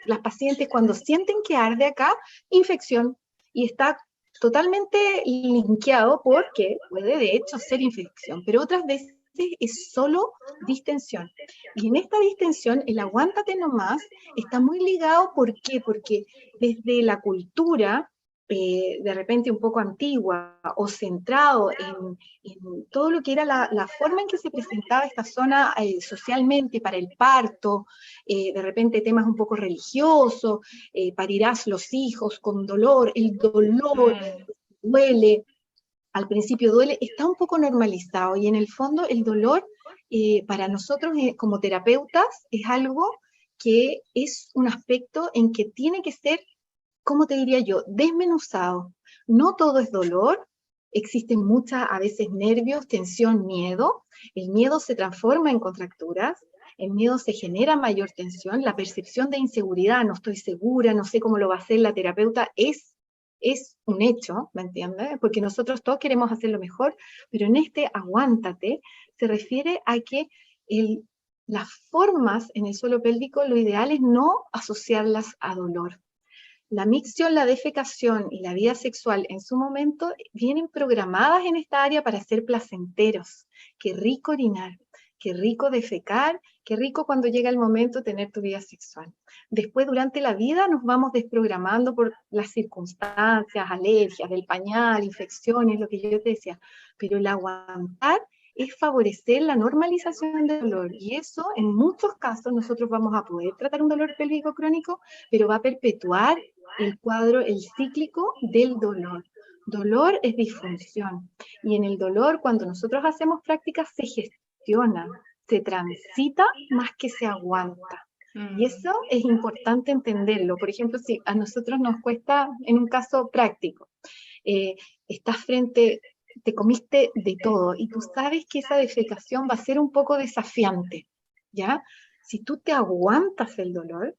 Las pacientes cuando sienten que arde acá, infección, y está totalmente linkeado porque puede de hecho ser infección, pero otras veces es solo distensión. Y en esta distensión, el aguántate nomás está muy ligado, ¿por qué? Porque desde la cultura, de repente un poco antigua, o centrado en todo lo que era la forma en que se presentaba esta zona socialmente para el parto, de repente temas un poco religiosos, parirás los hijos con dolor, el dolor duele, al principio duele, está un poco normalizado, y en el fondo el dolor para nosotros como terapeutas es algo que es un aspecto en que tiene que ser, ¿cómo te diría yo?, desmenuzado. No todo es dolor, existen muchas, a veces nervios, tensión, miedo. El miedo se transforma en contracturas, el miedo se genera mayor tensión, la percepción de inseguridad, no estoy segura, no sé cómo lo va a hacer la terapeuta, es un hecho, ¿me entiendes? Porque nosotros todos queremos hacer lo mejor, pero en este aguántate se refiere a que las formas en el suelo pélvico, lo ideal es no asociarlas a dolor. La micción, la defecación y la vida sexual en su momento vienen programadas en esta área para ser placenteros. Qué rico orinar, qué rico defecar, qué rico cuando llega el momento de tener tu vida sexual. Después, durante la vida, nos vamos desprogramando por las circunstancias, alergias, del pañal, infecciones, lo que yo te decía. Pero el aguantar es favorecer la normalización del dolor. Y eso, en muchos casos, nosotros vamos a poder tratar un dolor pélvico crónico, pero va a perpetuar el cuadro, el cíclico del dolor. Dolor es disfunción. Y en el dolor, cuando nosotros hacemos prácticas, se gestiona, se transita más que se aguanta. Y eso es importante entenderlo. Por ejemplo, si a nosotros nos cuesta, en un caso práctico, estás frente, te comiste de todo y tú sabes que esa defecación va a ser un poco desafiante, ¿ya? Si tú te aguantas el dolor,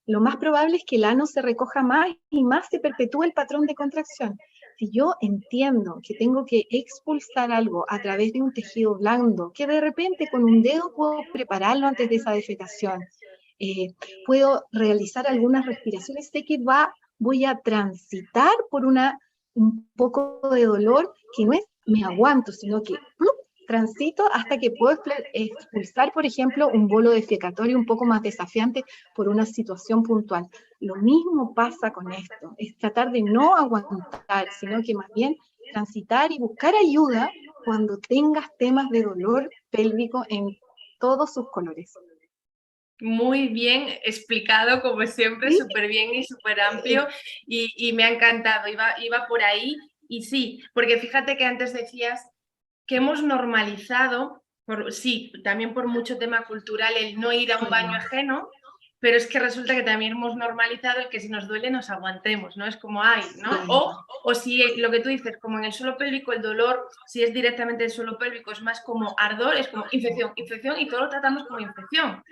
lo más probable es que el ano se recoja más y más se perpetúa el patrón de contracción. Si yo entiendo que tengo que expulsar algo a través de un tejido blando, que de repente con un dedo puedo prepararlo antes de esa defecación, puedo realizar algunas respiraciones, sé que voy a transitar por un poco de dolor que no es me aguanto, sino que ¡plup!, transito hasta que puedo expulsar, por ejemplo, un bolo defecatorio un poco más desafiante por una situación puntual. Lo mismo pasa con esto, es tratar de no aguantar, sino que más bien transitar y buscar ayuda cuando tengas temas de dolor pélvico en todos sus colores. Muy bien explicado, como siempre, ¿Sí? súper bien y súper amplio, y me ha encantado, iba por ahí, y sí, porque fíjate que antes decías que hemos normalizado, sí, también por mucho tema cultural, el no ir a un baño ajeno, pero es que resulta que también hemos normalizado el que si nos duele nos aguantemos, ¿no? Es como, ay, ¿no? O si lo que tú dices, como en el suelo pélvico, el dolor, si es directamente el suelo pélvico, es más como ardor, es como infección, infección, y todo lo tratamos como infección.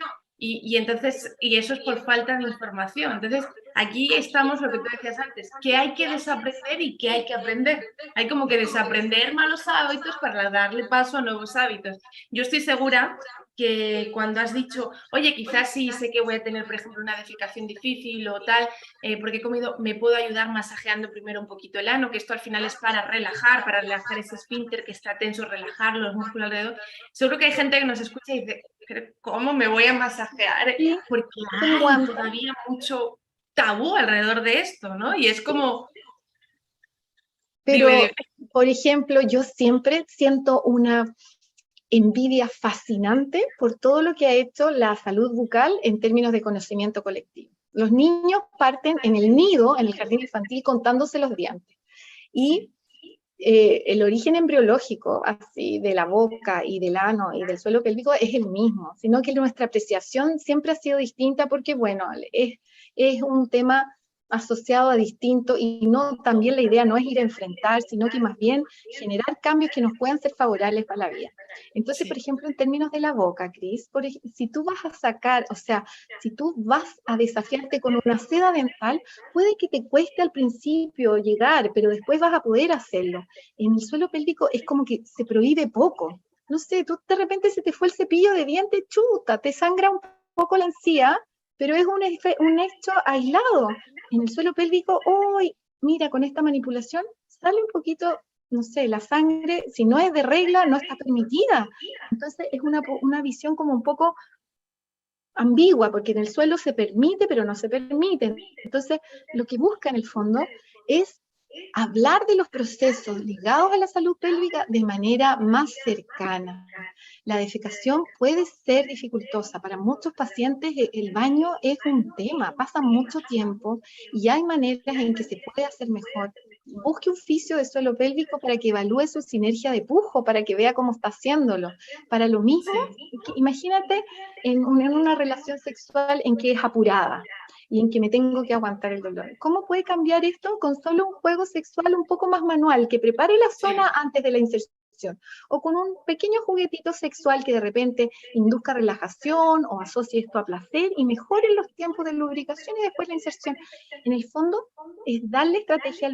Entonces, y eso es por falta de información. Entonces, aquí estamos lo que tú decías antes, que hay que desaprender y que hay que aprender. Hay como que desaprender malos hábitos para darle paso a nuevos hábitos. Yo estoy segura que cuando has dicho, oye, quizás sí sé que voy a tener, por ejemplo, una defecación difícil o tal, porque he comido, me puedo ayudar masajeando primero un poquito el ano, que esto al final es para relajar ese esfínter que está tenso, relajar los músculos alrededor. Seguro que hay gente que nos escucha y dice, ¿cómo me voy a masajear? Porque hay todavía mucho tabú alrededor de esto, ¿no? Y es como... Pero, por ejemplo, yo siempre siento una envidia fascinante por todo lo que ha hecho la salud bucal en términos de conocimiento colectivo. Los niños parten en el nido, en el jardín infantil, contándose los dientes. Y el origen embriológico, así, de la boca y del ano y del suelo pélvico es el mismo, sino que nuestra apreciación siempre ha sido distinta porque, bueno, es un tema asociado a distinto y no, también la idea no es ir a enfrentar, sino que más bien generar cambios que nos puedan ser favorables para la vida. Entonces, por ejemplo, en términos de la boca, Cris, si tú vas a sacar, o sea, si tú vas a desafiarte con una seda dental, puede que te cueste al principio llegar, pero después vas a poder hacerlo. En el suelo pélvico es como que se prohíbe poco. No sé, tú de repente se te fue el cepillo de dientes, chuta, te sangra un poco la encía, pero es un hecho aislado. En el suelo pélvico, hoy, mira, con esta manipulación sale un poquito, no sé, la sangre, si no es de regla, no está permitida. Entonces es una visión como un poco ambigua, porque en el suelo se permite, pero no se permite. Entonces, lo que busca en el fondo es hablar de los procesos ligados a la salud pélvica de manera más cercana. La defecación puede ser dificultosa. Para muchos pacientes el baño es un tema, pasa mucho tiempo y hay maneras en que se puede hacer mejor. Busque un fisio de suelo pélvico para que evalúe su sinergia de pujo, para que vea cómo está haciéndolo. Para lo mismo, imagínate en una relación sexual en que es apurada y en que me tengo que aguantar el dolor. ¿Cómo puede cambiar esto? Con solo un juego sexual un poco más manual, que prepare la zona antes de la inserción o con un pequeño juguetito sexual que de repente induzca relajación o asocie esto a placer y mejore los tiempos de lubricación y después la inserción. En el fondo es darle estrategia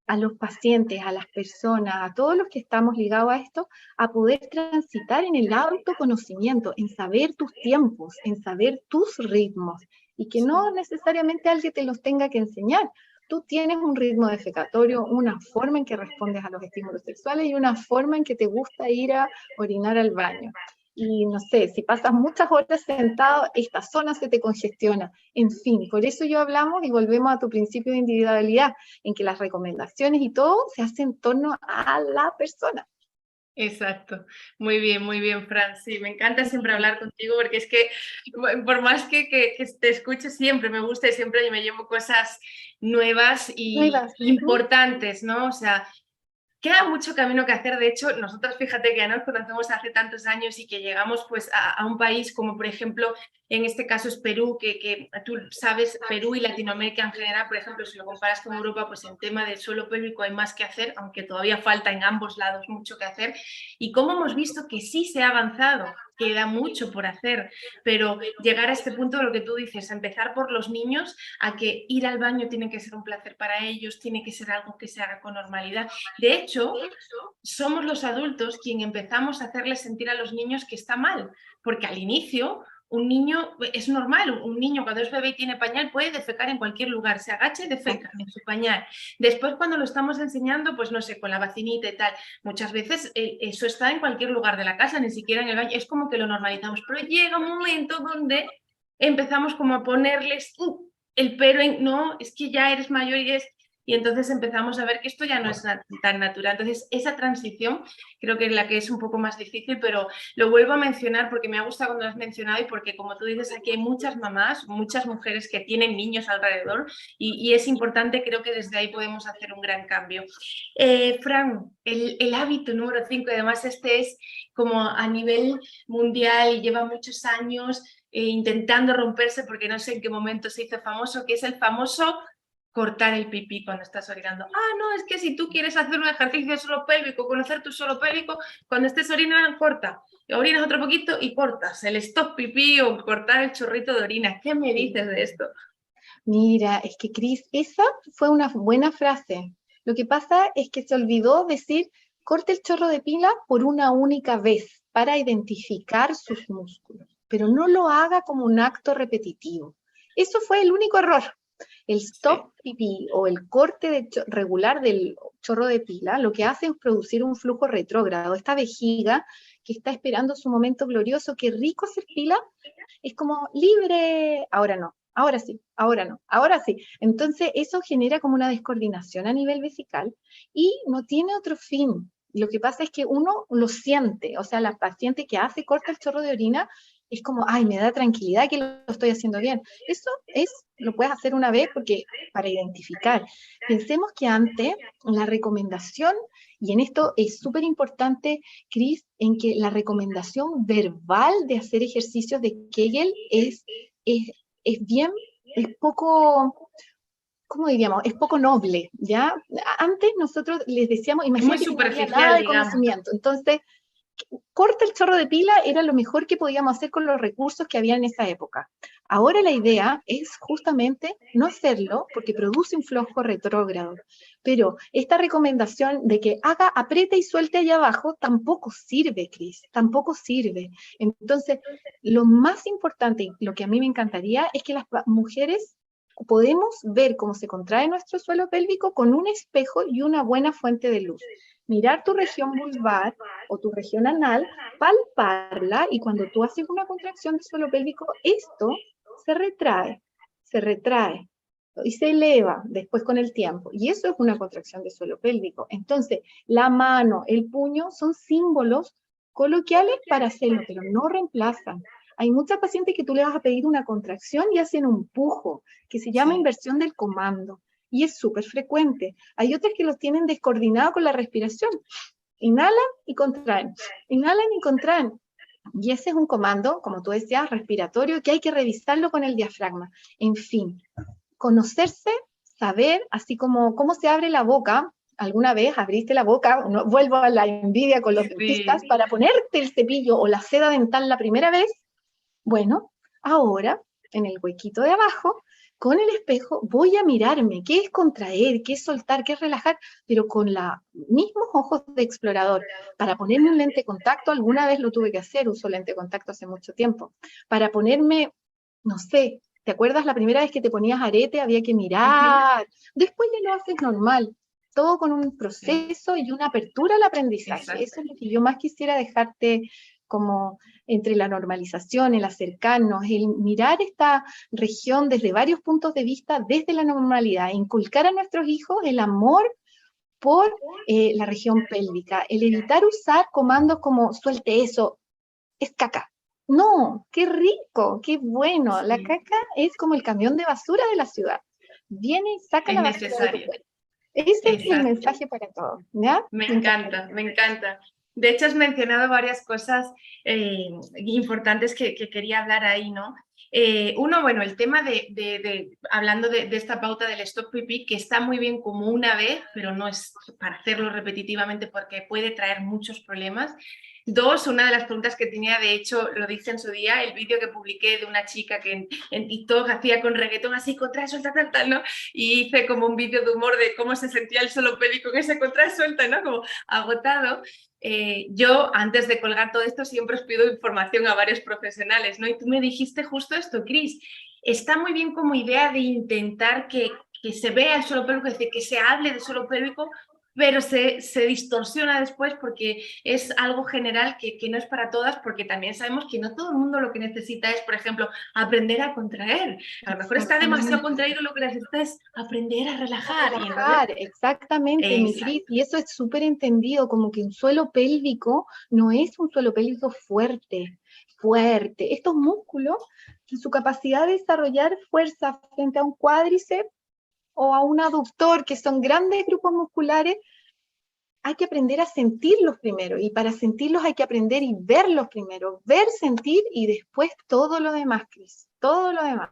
a los pacientes, a las personas, a todos los que estamos ligados a esto, a poder transitar en el autoconocimiento, en saber tus tiempos, en saber tus ritmos, y que no necesariamente alguien te los tenga que enseñar. Tú tienes un ritmo defecatorio, una forma en que respondes a los estímulos sexuales y una forma en que te gusta ir a orinar al baño. Y no sé, si pasas muchas horas sentado, esta zona se te congestiona. En fin, por eso yo hablamos y volvemos a tu principio de individualidad, en que las recomendaciones y todo se hacen en torno a la persona. Exacto, muy bien, Fran. Sí, me encanta siempre hablar contigo porque es que por más que te escuche siempre me gusta y siempre me llevo cosas nuevas y importantes, ¿no? O sea, queda mucho camino que hacer. De hecho, nosotros fíjate que ya nos conocemos hace tantos años y que llegamos pues a un país como por ejemplo, en este caso es Perú, que tú sabes, Perú y Latinoamérica en general, por ejemplo, si lo comparas con Europa, pues en tema del suelo pélvico hay más que hacer, aunque todavía falta en ambos lados mucho que hacer. Y cómo hemos visto que sí se ha avanzado, queda mucho por hacer, pero llegar a este punto de lo que tú dices, a empezar por los niños, a que ir al baño tiene que ser un placer para ellos, tiene que ser algo que se haga con normalidad. De hecho, somos los adultos quien empezamos a hacerles sentir a los niños que está mal, porque al inicio un niño es normal, un niño cuando es bebé y tiene pañal puede defecar en cualquier lugar, se agacha y defeca en su pañal. Después cuando lo estamos enseñando, pues no sé, con la vacinita y tal, muchas veces eso está en cualquier lugar de la casa, ni siquiera en el baño, es como que lo normalizamos, pero llega un momento donde empezamos como a ponerles el pero en, no, es que ya eres mayor y entonces empezamos a ver que esto ya no es tan natural. Entonces, esa transición creo que es la que es un poco más difícil, pero lo vuelvo a mencionar porque me ha gustado cuando lo has mencionado y porque, como tú dices, aquí hay muchas mamás, muchas mujeres que tienen niños alrededor y es importante, creo que desde ahí podemos hacer un gran cambio. Fran, el hábito número 5, además este es como a nivel mundial y lleva muchos años intentando romperse porque no sé en qué momento se hizo famoso, que es el famoso cortar el pipí cuando estás orinando. Ah, no, es que si tú quieres hacer un ejercicio de suelo pélvico, conocer tu suelo pélvico, cuando estés orinando, corta. Orinas otro poquito y cortas el stop pipí o cortar el chorrito de orina. ¿Qué me dices de esto? Mira, es que Cris, esa fue una buena frase. Lo que pasa es que se olvidó decir, corte el chorro de pila por una única vez para identificar sus músculos, pero no lo haga como un acto repetitivo. Eso fue el único error. El stop pipí o el corte regular del chorro de pila lo que hace es producir un flujo retrógrado. Esta vejiga que está esperando su momento glorioso, qué rico hacer pila, es como libre, ahora no, ahora sí, ahora no, ahora sí. Entonces eso genera como una descoordinación a nivel vesical y no tiene otro fin. Lo que pasa es que uno lo siente, o sea, la paciente que hace corta el chorro de orina es como, ay, me da tranquilidad que lo estoy haciendo bien. Eso lo puedes hacer una vez porque para identificar. Pensemos que antes la recomendación, y en esto es súper importante, Cris, en que la recomendación verbal de hacer ejercicios de Kegel es poco, ¿cómo diríamos? Es poco noble, ¿ya? Antes nosotros les decíamos, imagínate que no había nada de conocimiento, entonces corta el chorro de pila era lo mejor que podíamos hacer con los recursos que había en esa época. Ahora la idea es justamente no hacerlo porque produce un flujo retrógrado, pero esta recomendación de que haga, apriete y suelte allá abajo tampoco sirve, Cris, tampoco sirve. Entonces, lo más importante, lo que a mí me encantaría es que las mujeres podemos ver cómo se contrae nuestro suelo pélvico con un espejo y una buena fuente de luz. Mirar tu región vulvar o tu región anal, palparla y cuando tú haces una contracción de suelo pélvico, esto se retrae y se eleva después con el tiempo. Y eso es una contracción de suelo pélvico. Entonces, la mano, el puño son símbolos coloquiales para hacerlo, pero no reemplazan. Hay muchas pacientes que tú le vas a pedir una contracción y hacen un pujo, que se llama inversión del comando. Y es súper frecuente. Hay otras que los tienen descoordinado con la respiración. Inhalan y contraen, inhalan y contraen. Y ese es un comando, como tú decías, respiratorio, que hay que revisarlo con el diafragma. En fin, conocerse, saber, así como cómo se abre la boca. ¿Alguna vez abriste la boca? No, vuelvo a la envidia con los dentistas, Sí. para ponerte el cepillo o la seda dental la primera vez. Bueno, ahora, en el huequito de abajo, con el espejo, voy a mirarme qué es contraer, qué es soltar, qué es relajar, pero con los mismos ojos de explorador. Para ponerme un lente de contacto, alguna vez lo tuve que hacer, uso lente de contacto hace mucho tiempo. Para ponerme, no sé, ¿te acuerdas la primera vez que te ponías arete? Había que mirar. Después ya lo haces normal. Todo con un Sí, proceso y una apertura al aprendizaje. exacto. Eso es lo que yo más quisiera dejarte como entre la normalización, el acercarnos, el mirar esta región desde varios puntos de vista, desde la normalidad, inculcar a nuestros hijos el amor por la región pélvica, el evitar usar comandos como suelte eso, es caca. No, qué rico, qué bueno. La Sí, caca es como el camión de basura de la ciudad. Viene y saca es la basura de tu necesario. cuerpo. Ese es el Exacto. mensaje para todos, ¿ya? Me encanta, me encanta. De hecho, has mencionado varias cosas importantes que quería hablar ahí, ¿no? Uno, bueno, el tema hablando de esta pauta del stop pipí, que está muy bien como una vez, pero no es para hacerlo repetitivamente porque puede traer muchos problemas. Dos, una de las preguntas que tenía, de hecho, lo dice en su día, el vídeo que publiqué de una chica que en TikTok hacía con reggaetón así, contrae, suelta, tal, tal, ¿no? Y hice como un vídeo de humor de cómo se sentía el suelo pélvico en ese contrae, suelta, ¿no? Como agotado. Yo, antes de colgar todo esto, siempre os pido información a varios profesionales, ¿no? Y tú me dijiste justo esto, Cris. Está muy bien como idea de intentar que se vea el suelo pélvico, es decir, que se hable de suelo pélvico, pero se distorsiona después porque es algo general que no es para todas, porque también sabemos que no todo el mundo lo que necesita es, por ejemplo, aprender a contraer. A lo mejor está demasiado Exactamente. contraído, lo que necesita es aprender a A relajar. Y entonces, relajar, exactamente, mi Cris, exacto. y eso es súper entendido, como que un suelo pélvico no es un suelo pélvico fuerte, fuerte. Estos músculos, su capacidad de desarrollar fuerza frente a un cuádriceps o a un aductor, que son grandes grupos musculares, hay que aprender a sentirlos primero, y para sentirlos hay que aprender y verlos primero, ver, sentir y después todo lo demás, Cris, todo lo demás.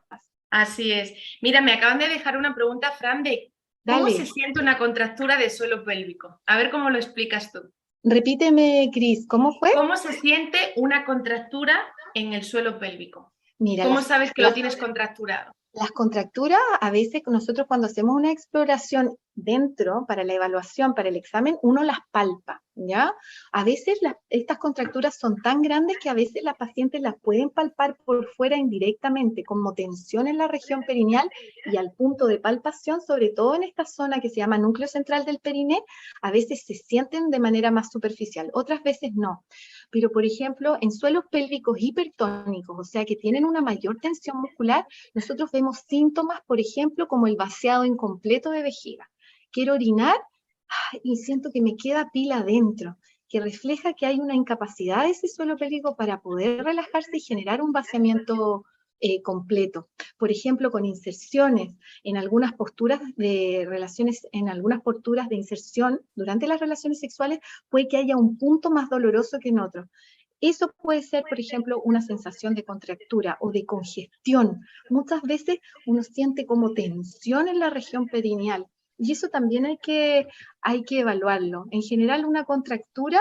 Así es. Mira, me acaban de dejar una pregunta, Fran, de cómo Dale, se siente una contractura de suelo pélvico. A ver cómo lo explicas tú. repíteme, Cris, ¿cómo fue? ¿Cómo se siente una contractura en el suelo pélvico? Mira, ¿Cómo sabes que lo tienes contracturado? las contracturas, a veces nosotros cuando hacemos una exploración dentro, para la evaluación, para el examen, uno las palpa, ¿ya? A veces estas contracturas son tan grandes que a veces las pacientes las pueden palpar por fuera indirectamente, como tensión en la región perineal y al punto de palpación, sobre todo en esta zona que se llama núcleo central del periné, a veces se sienten de manera más superficial, otras veces no. Pero, por ejemplo, en suelos pélvicos hipertónicos, o sea, que tienen una mayor tensión muscular, nosotros vemos síntomas, por ejemplo, como el vaciado incompleto de vejiga. Quiero orinar y siento que me queda pila adentro, que refleja que hay una incapacidad de ese suelo pélvico para poder relajarse y generar un vaciamiento completo. Por ejemplo, con inserciones en algunas posturas de relaciones, en algunas posturas de inserción durante las relaciones sexuales, puede que haya un punto más doloroso que en otro. Eso puede ser, por ejemplo, una sensación de contractura o de congestión. Muchas veces uno siente como tensión en la región perineal y eso también hay que evaluarlo. En general, una contractura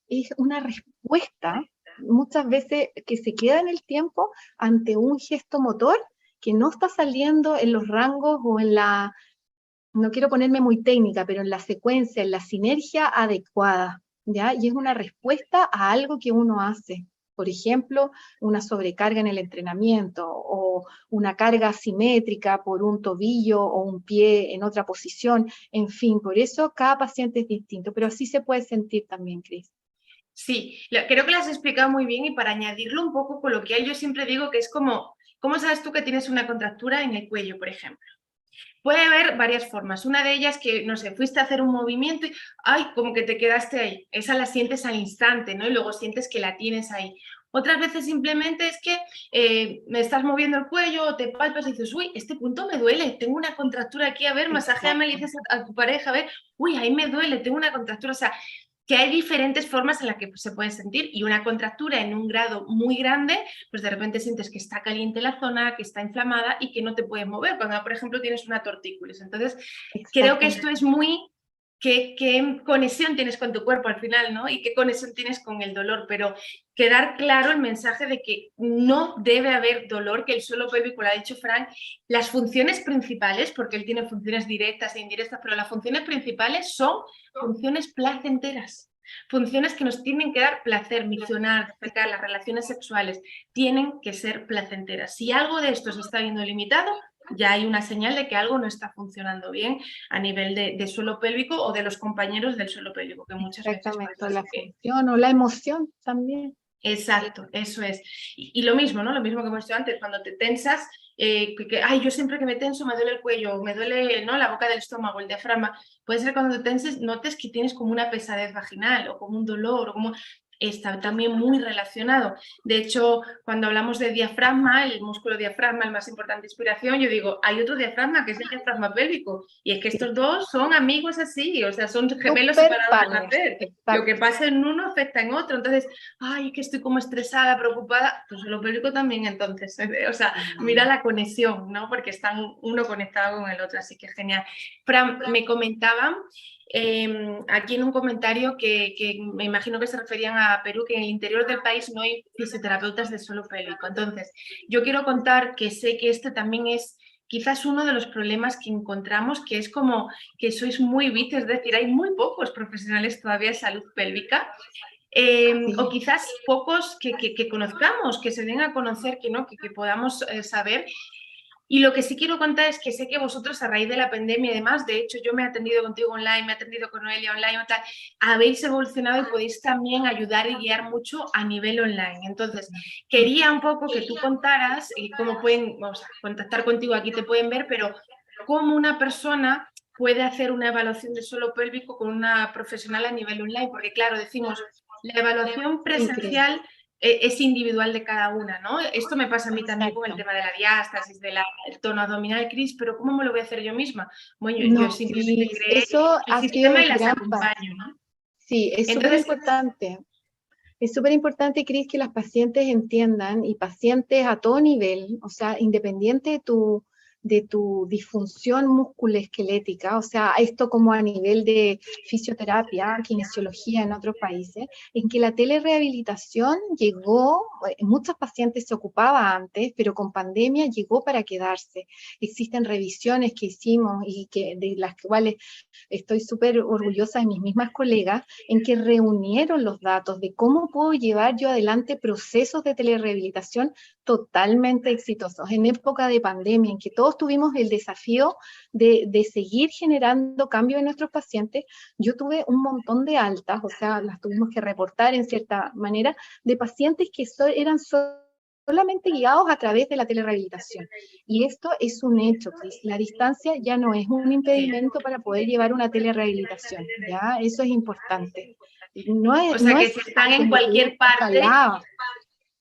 es una respuesta, muchas veces que se queda en el tiempo ante un gesto motor que no está saliendo en los rangos o en la, no quiero ponerme muy técnica, pero en la secuencia, en la sinergia adecuada, ¿ya? Y es una respuesta a algo que uno hace. Por ejemplo, una sobrecarga en el entrenamiento o una carga asimétrica por un tobillo o un pie en otra posición. En fin, por eso cada paciente es distinto, pero así se puede sentir también, Cris. Sí, creo que lo has explicado muy bien y para añadirlo un poco coloquial, yo siempre digo que es como, ¿cómo sabes tú que tienes una contractura en el cuello, por ejemplo? Puede haber varias formas. Una de ellas que, no sé, fuiste a hacer un movimiento y, ay, como que te quedaste ahí. Esa la sientes al instante, ¿no? Y luego sientes que la tienes ahí. Otras veces simplemente es que me estás moviendo el cuello o te palpas y dices, uy, este punto me duele, tengo una contractura aquí, a ver, masajéame, le Exacto. dices a tu pareja, a ver, uy, ahí me duele, tengo una contractura. O sea, que hay diferentes formas en las que se puede sentir y una contractura en un grado muy grande, pues de repente sientes que está caliente la zona, que está inflamada y que no te puedes mover, cuando por ejemplo tienes una tortícolis. Entonces, creo que esto Exactamente. es muy qué conexión tienes con tu cuerpo al final, ¿no? Y qué conexión tienes con el dolor, pero quedar claro el mensaje de que no debe haber dolor, que el suelo pélvico, lo ha dicho Frank, las funciones principales, porque él tiene funciones directas e indirectas, pero las funciones principales son funciones placenteras. Funciones que nos tienen que dar placer, miccionar, defecar, las relaciones sexuales, tienen que ser placenteras. Si algo de esto se está viendo limitado, ya hay una señal de que algo no está funcionando bien a nivel de suelo pélvico o de los compañeros del suelo pélvico, que muchas veces Exactamente, o pasa. la función o la emoción también. Exacto, eso es. Y lo mismo, ¿no? Lo mismo que hemos dicho antes, cuando te tensas, ay, yo siempre que me tenso me duele el cuello, me duele, ¿no?, la boca del estómago, el diafragma. Puede ser cuando te tenses, notes que tienes como una pesadez vaginal o como un dolor, o como está también muy relacionado. De hecho, cuando hablamos de diafragma, el músculo diafragma, el más importante de inspiración, yo digo, hay otro diafragma que es el diafragma pélvico. Y es que estos dos son amigos así, o sea, son gemelos Super separados de partners, nacer. Lo que exacto. pasa en uno afecta en otro. Entonces, ay, que estoy como estresada, preocupada, pues lo pélvico también entonces. O sea, mira la conexión, ¿no? Porque están uno conectado con el otro, así que genial. Fran, me comentaban aquí en un comentario que me imagino que se referían a Perú, que en el interior del país no hay fisioterapeutas de suelo pélvico. Entonces, yo quiero contar que sé que este también es quizás uno de los problemas que encontramos, que es como que sois muy bits, es decir, hay muy pocos profesionales todavía de salud pélvica. O quizás pocos que conozcamos, que se den a conocer, que, ¿no? que podamos saber. Y lo que sí quiero contar es que sé que vosotros a raíz de la pandemia y demás, de hecho yo me he atendido contigo online, me he atendido con Noelia online, tal, habéis evolucionado y podéis también ayudar y guiar mucho a nivel online. Entonces, quería un poco que tú contaras cómo pueden, vamos a contactar contigo, aquí te pueden ver, pero cómo una persona puede hacer una evaluación de suelo pélvico con una profesional a nivel online, porque claro, decimos, la evaluación presencial es individual de cada una, ¿no? Esto me pasa a mí también con el tema de la diástasis, del tono abdominal, Cris, pero ¿cómo me lo voy a hacer yo misma? Bueno, yo No, simplemente Cris, creé eso el ha sido sistema un y las gran paso. acompaño, ¿no? Sí, es súper Entonces, importante. Es súper importante, Cris, que las pacientes entiendan, y pacientes a todo nivel, o sea, independiente de tu disfunción musculoesquelética, o sea, esto como a nivel de fisioterapia, kinesiología en otros países, en que la telerehabilitación llegó, muchos pacientes se ocupaba antes, pero con pandemia llegó para quedarse. Existen revisiones que hicimos y que, de las cuales estoy súper orgullosa de mis mismas colegas, en que reunieron los datos de cómo puedo llevar yo adelante procesos de telerehabilitación totalmente exitosos. En época de pandemia, en que todos tuvimos el desafío de seguir generando cambio en nuestros pacientes, yo tuve un montón de altas, o sea, las tuvimos que reportar en cierta manera, de pacientes que eran solamente guiados a través de la telerehabilitación. Y esto es un hecho, Cris. La distancia ya no es un impedimento para poder llevar una telerehabilitación, ¿ya? Eso es importante. No o es, sea, no que es si están en como que cualquier parte, ojalá.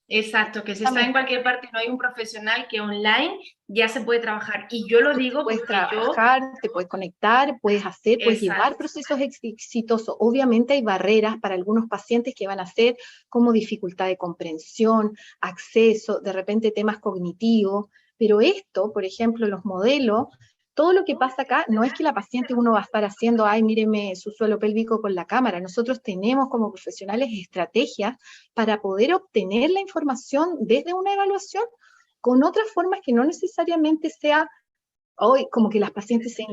exacto, que si están en Exactamente. cualquier parte no hay un profesional que online ya se puede trabajar. Y yo lo Tú digo puedes porque yo, trabajar, te puedes conectar, puedes hacer, puedes llevar exacto, procesos exitosos. Obviamente hay barreras para algunos pacientes que van a ser como dificultad de comprensión, acceso, de repente temas cognitivos, pero esto, por ejemplo, los modelos, todo lo que pasa acá no es que la paciente uno va a estar haciendo, ay, míreme su suelo pélvico con la cámara. Nosotros tenemos como profesionales estrategias para poder obtener la información desde una evaluación con otras formas que no necesariamente sea hoy como que las pacientes se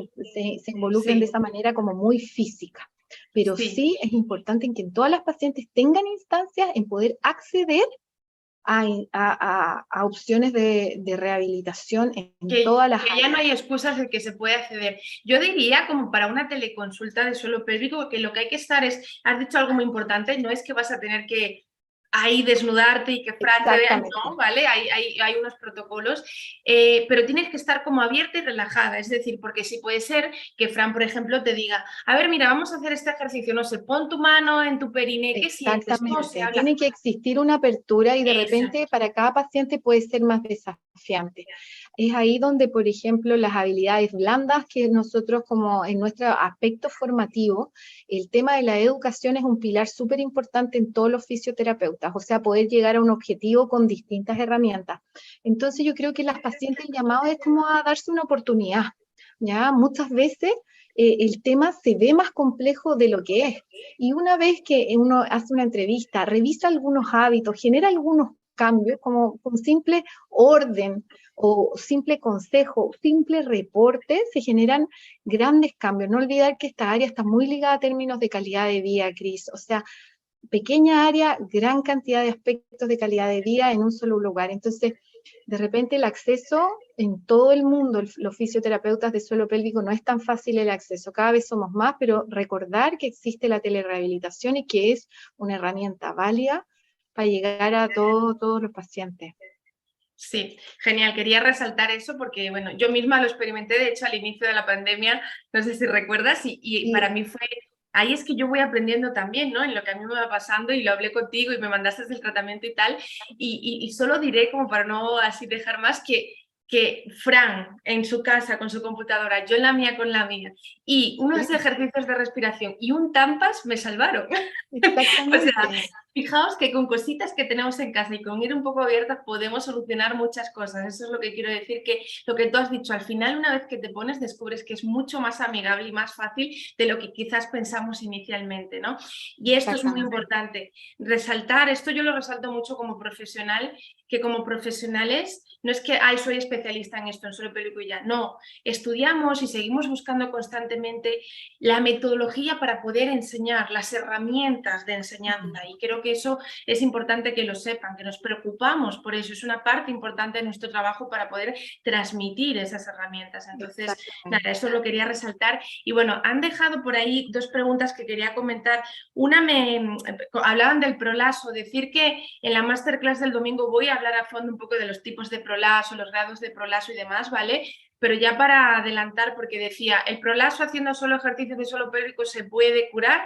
involucren de sí, esa manera como muy física. Pero sí. sí es importante en que en todas las pacientes tengan instancias en poder acceder a opciones de rehabilitación en todas las Que ya no áreas. hay excusas de que se puede acceder. Yo diría, como para una teleconsulta de suelo pélvico, que lo que hay que estar es, has dicho algo muy importante, no es que vas a tener que ahí desnudarte y que Fran te vea, Exactamente. no, ¿vale? Hay unos protocolos, pero tienes que estar como abierta y relajada, es decir, porque sí puede ser que Fran, por ejemplo, te diga, a ver, mira, vamos a hacer este ejercicio, no sé, pon tu mano en tu periné, ¿qué sientes? No, se Exactamente. habla. Tiene que existir una apertura y de repente Exacto. para cada paciente puede ser más desafiante. Es ahí donde, por ejemplo, las habilidades blandas que nosotros como en nuestro aspecto formativo, el tema de la educación es un pilar súper importante en todos los fisioterapeutas, o sea, poder llegar a un objetivo con distintas herramientas. Entonces yo creo que las pacientes el llamado es como a darse una oportunidad, ¿ya? Muchas veces el tema se ve más complejo de lo que es. Y una vez que uno hace una entrevista, revisa algunos hábitos, genera algunos cambios, como con simple orden o simple consejo, simple reporte, se generan grandes cambios. No olvidar que esta área está muy ligada a términos de calidad de vida, Cris. O sea, pequeña área, gran cantidad de aspectos de calidad de vida en un solo lugar. Entonces, de repente el acceso en todo el mundo, los fisioterapeutas de suelo pélvico, no es tan fácil el acceso, cada vez somos más, pero recordar que existe la telerehabilitación y que es una herramienta válida para llegar a todos los pacientes. Sí, genial. Quería resaltar eso porque, bueno, yo misma lo experimenté, de hecho, al inicio de la pandemia, no sé si recuerdas, y para mí fue, ahí es que yo voy aprendiendo también, ¿no? En lo que a mí me va pasando y lo hablé contigo y me mandaste el tratamiento y tal, y solo diré, como para no así dejar más, que Fran en su casa con su computadora, yo en la mía con la mía, y unos ejercicios de respiración y un tampas me salvaron. O sea, fijaos que con cositas que tenemos en casa y con ir un poco abiertas podemos solucionar muchas cosas. Eso es lo que quiero decir, que lo que tú has dicho, al final una vez que te pones descubres que es mucho más amigable y más fácil de lo que quizás pensamos inicialmente, ¿no? Y esto es muy importante. Resaltar, esto yo lo resalto mucho como profesional, que como profesionales no es que, ay, soy especialista en esto, en suelo pélvico y ya. No, estudiamos y seguimos buscando constantemente la metodología para poder enseñar, las herramientas de enseñanza. Y creo que eso es importante que lo sepan, que nos preocupamos por eso. Es una parte importante de nuestro trabajo para poder transmitir esas herramientas. Entonces, nada, eso lo quería resaltar. Y bueno, han dejado por ahí dos preguntas que quería comentar. Una, hablaban del prolazo, decir que en la masterclass del domingo voy a hablar a fondo un poco de los tipos de prolazo, los grados de prolazo y demás, ¿vale? Pero ya para adelantar, porque decía, ¿el prolazo haciendo solo ejercicios de suelo pélvico se puede curar?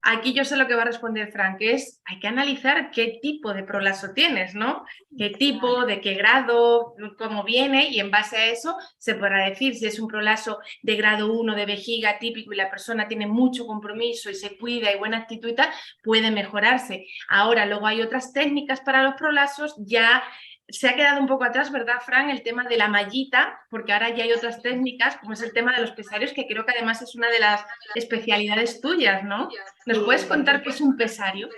Aquí yo sé lo que va a responder Fran, que es, hay que analizar qué tipo de prolazo tienes, ¿no? Qué tipo, de qué grado, cómo viene, y en base a eso se podrá decir si es un prolazo de grado 1 de vejiga típico y la persona tiene mucho compromiso y se cuida y buena actitud y tal, puede mejorarse. Ahora, luego hay otras técnicas para los prolazos, ya se ha quedado un poco atrás, ¿verdad, Fran? El tema de la mallita, porque ahora ya hay otras técnicas, como es el tema de los pesarios, que creo que además es una de las especialidades tuyas, ¿no? ¿Nos puedes contar qué es un pesario?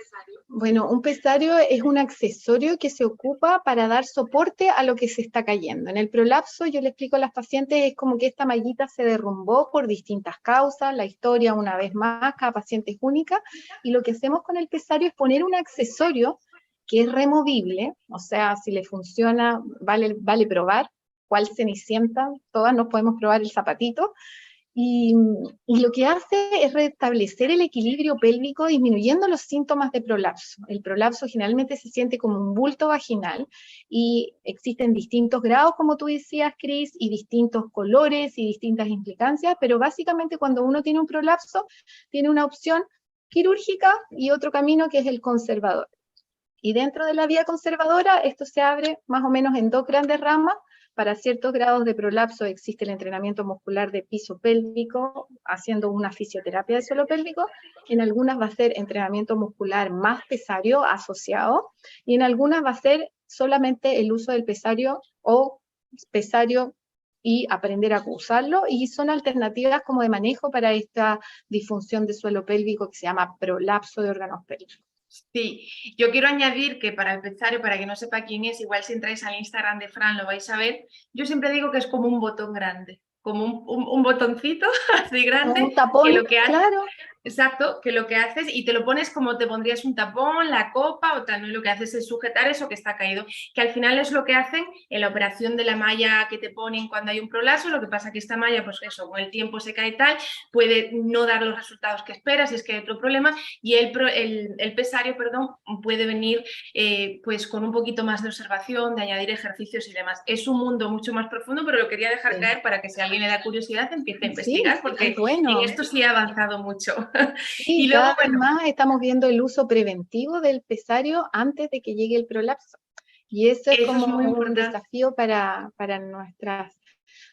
Bueno, un pesario es un accesorio que se ocupa para dar soporte a lo que se está cayendo. En el prolapso, yo le explico a las pacientes, es como que esta mallita se derrumbó por distintas causas, la historia una vez más, cada paciente es única, y lo que hacemos con el pesario es poner un accesorio que es removible, o sea, si le funciona, vale probar cuál cenicienta, todas nos podemos probar el zapatito, y lo que hace es restablecer el equilibrio pélvico disminuyendo los síntomas de prolapso. El prolapso generalmente se siente como un bulto vaginal y existen distintos grados, como tú decías, Cris, y distintos colores y distintas implicancias, pero básicamente cuando uno tiene un prolapso, tiene una opción quirúrgica y otro camino que es el conservador. Y dentro de la vía conservadora, esto se abre más o menos en dos grandes ramas. Para ciertos grados de prolapso existe el entrenamiento muscular de piso pélvico, haciendo una fisioterapia de suelo pélvico. En algunas va a ser entrenamiento muscular más pesario asociado, y en algunas va a ser solamente el uso del pesario o pesario y aprender a usarlo, y son alternativas como de manejo para esta disfunción de suelo pélvico que se llama prolapso de órganos pélvicos. Sí, yo quiero añadir que para el pesario, para que no sepa quién es, igual si entráis al Instagram de Fran lo vais a ver, yo siempre digo que es como un botón grande, como un botoncito así grande, un tapón, que lo que hace, claro. Exacto, que lo que haces y te lo pones como te pondrías un tapón, la copa o tal, ¿no? Y lo que haces es sujetar eso que está caído, que al final es lo que hacen en la operación de la malla que te ponen cuando hay un prolapso. Lo que pasa que esta malla, pues eso, con el tiempo se cae tal, puede no dar los resultados que esperas, si es que hay otro problema, y el pesario, perdón, puede venir pues con un poquito más de observación, de añadir ejercicios y demás. Es un mundo mucho más profundo, pero lo quería dejar caer para que si a alguien le da curiosidad empiece a investigar, porque en esto sí ha avanzado mucho. Sí, y luego, cada vez más estamos viendo el uso preventivo del pesario antes de que llegue el prolapso. Y eso es como un desafío para nuestras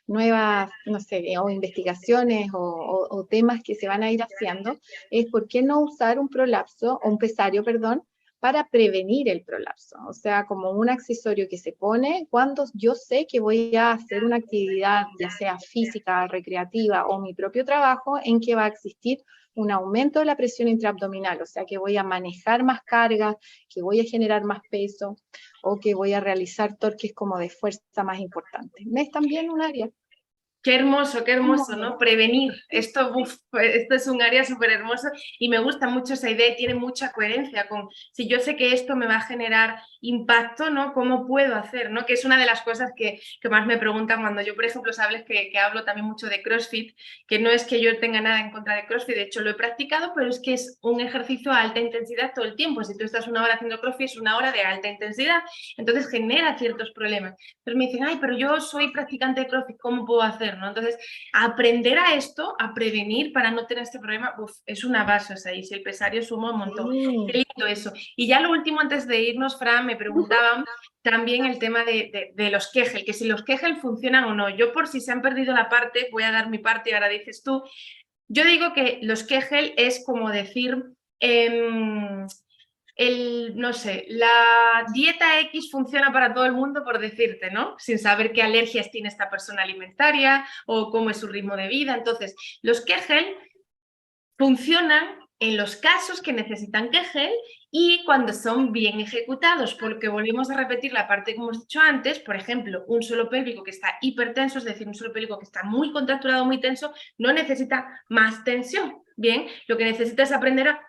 nuevas, no sé, o investigaciones o temas que se van a ir haciendo, es por qué no usar un prolapso, o un pesario, perdón, para prevenir el prolapso, o sea, como un accesorio que se pone cuando yo sé que voy a hacer una actividad, ya sea física, recreativa o mi propio trabajo, en que va a existir un aumento de la presión intraabdominal, o sea, que voy a manejar más carga, que voy a generar más peso, o que voy a realizar torques como de fuerza más importantes. Es también un área. Qué hermoso, ¿no? Prevenir. Esto, esto es un área súper hermoso y me gusta mucho esa idea y tiene mucha coherencia con, si yo sé que esto me va a generar impacto, ¿no? ¿Cómo puedo hacer, ¿no? Que es una de las cosas que más me preguntan cuando yo, por ejemplo, sabes que hablo también mucho de CrossFit, que no es que yo tenga nada en contra de CrossFit, de hecho lo he practicado, pero es que es un ejercicio a alta intensidad todo el tiempo. Si tú estás una hora haciendo CrossFit, es una hora de alta intensidad, entonces genera ciertos problemas. Pero me dicen, ay, pero yo soy practicante de CrossFit, ¿cómo puedo hacer? ¿No? Entonces, aprender a esto, a prevenir para no tener este problema, es una base, o sea, y si el pesario suma un montón. Sí. Qué lindo eso. Y ya lo último, antes de irnos, Fran, me preguntaban también el tema de los Kegel, que si los Kegel funcionan o no. Yo, por si se han perdido la parte, voy a dar mi parte y ahora dices tú. Yo digo que los Kegel es como decir... no sé, la dieta X funciona para todo el mundo, por decirte, ¿no? Sin saber qué alergias tiene esta persona alimentaria o cómo es su ritmo de vida. Entonces, los Kegel funcionan en los casos que necesitan Kegel y cuando son bien ejecutados, porque volvemos a repetir la parte que hemos dicho antes, por ejemplo, un suelo pélvico que está hipertenso, es decir, un suelo pélvico que está muy contracturado, muy tenso, no necesita más tensión. Bien, lo que necesita es aprender a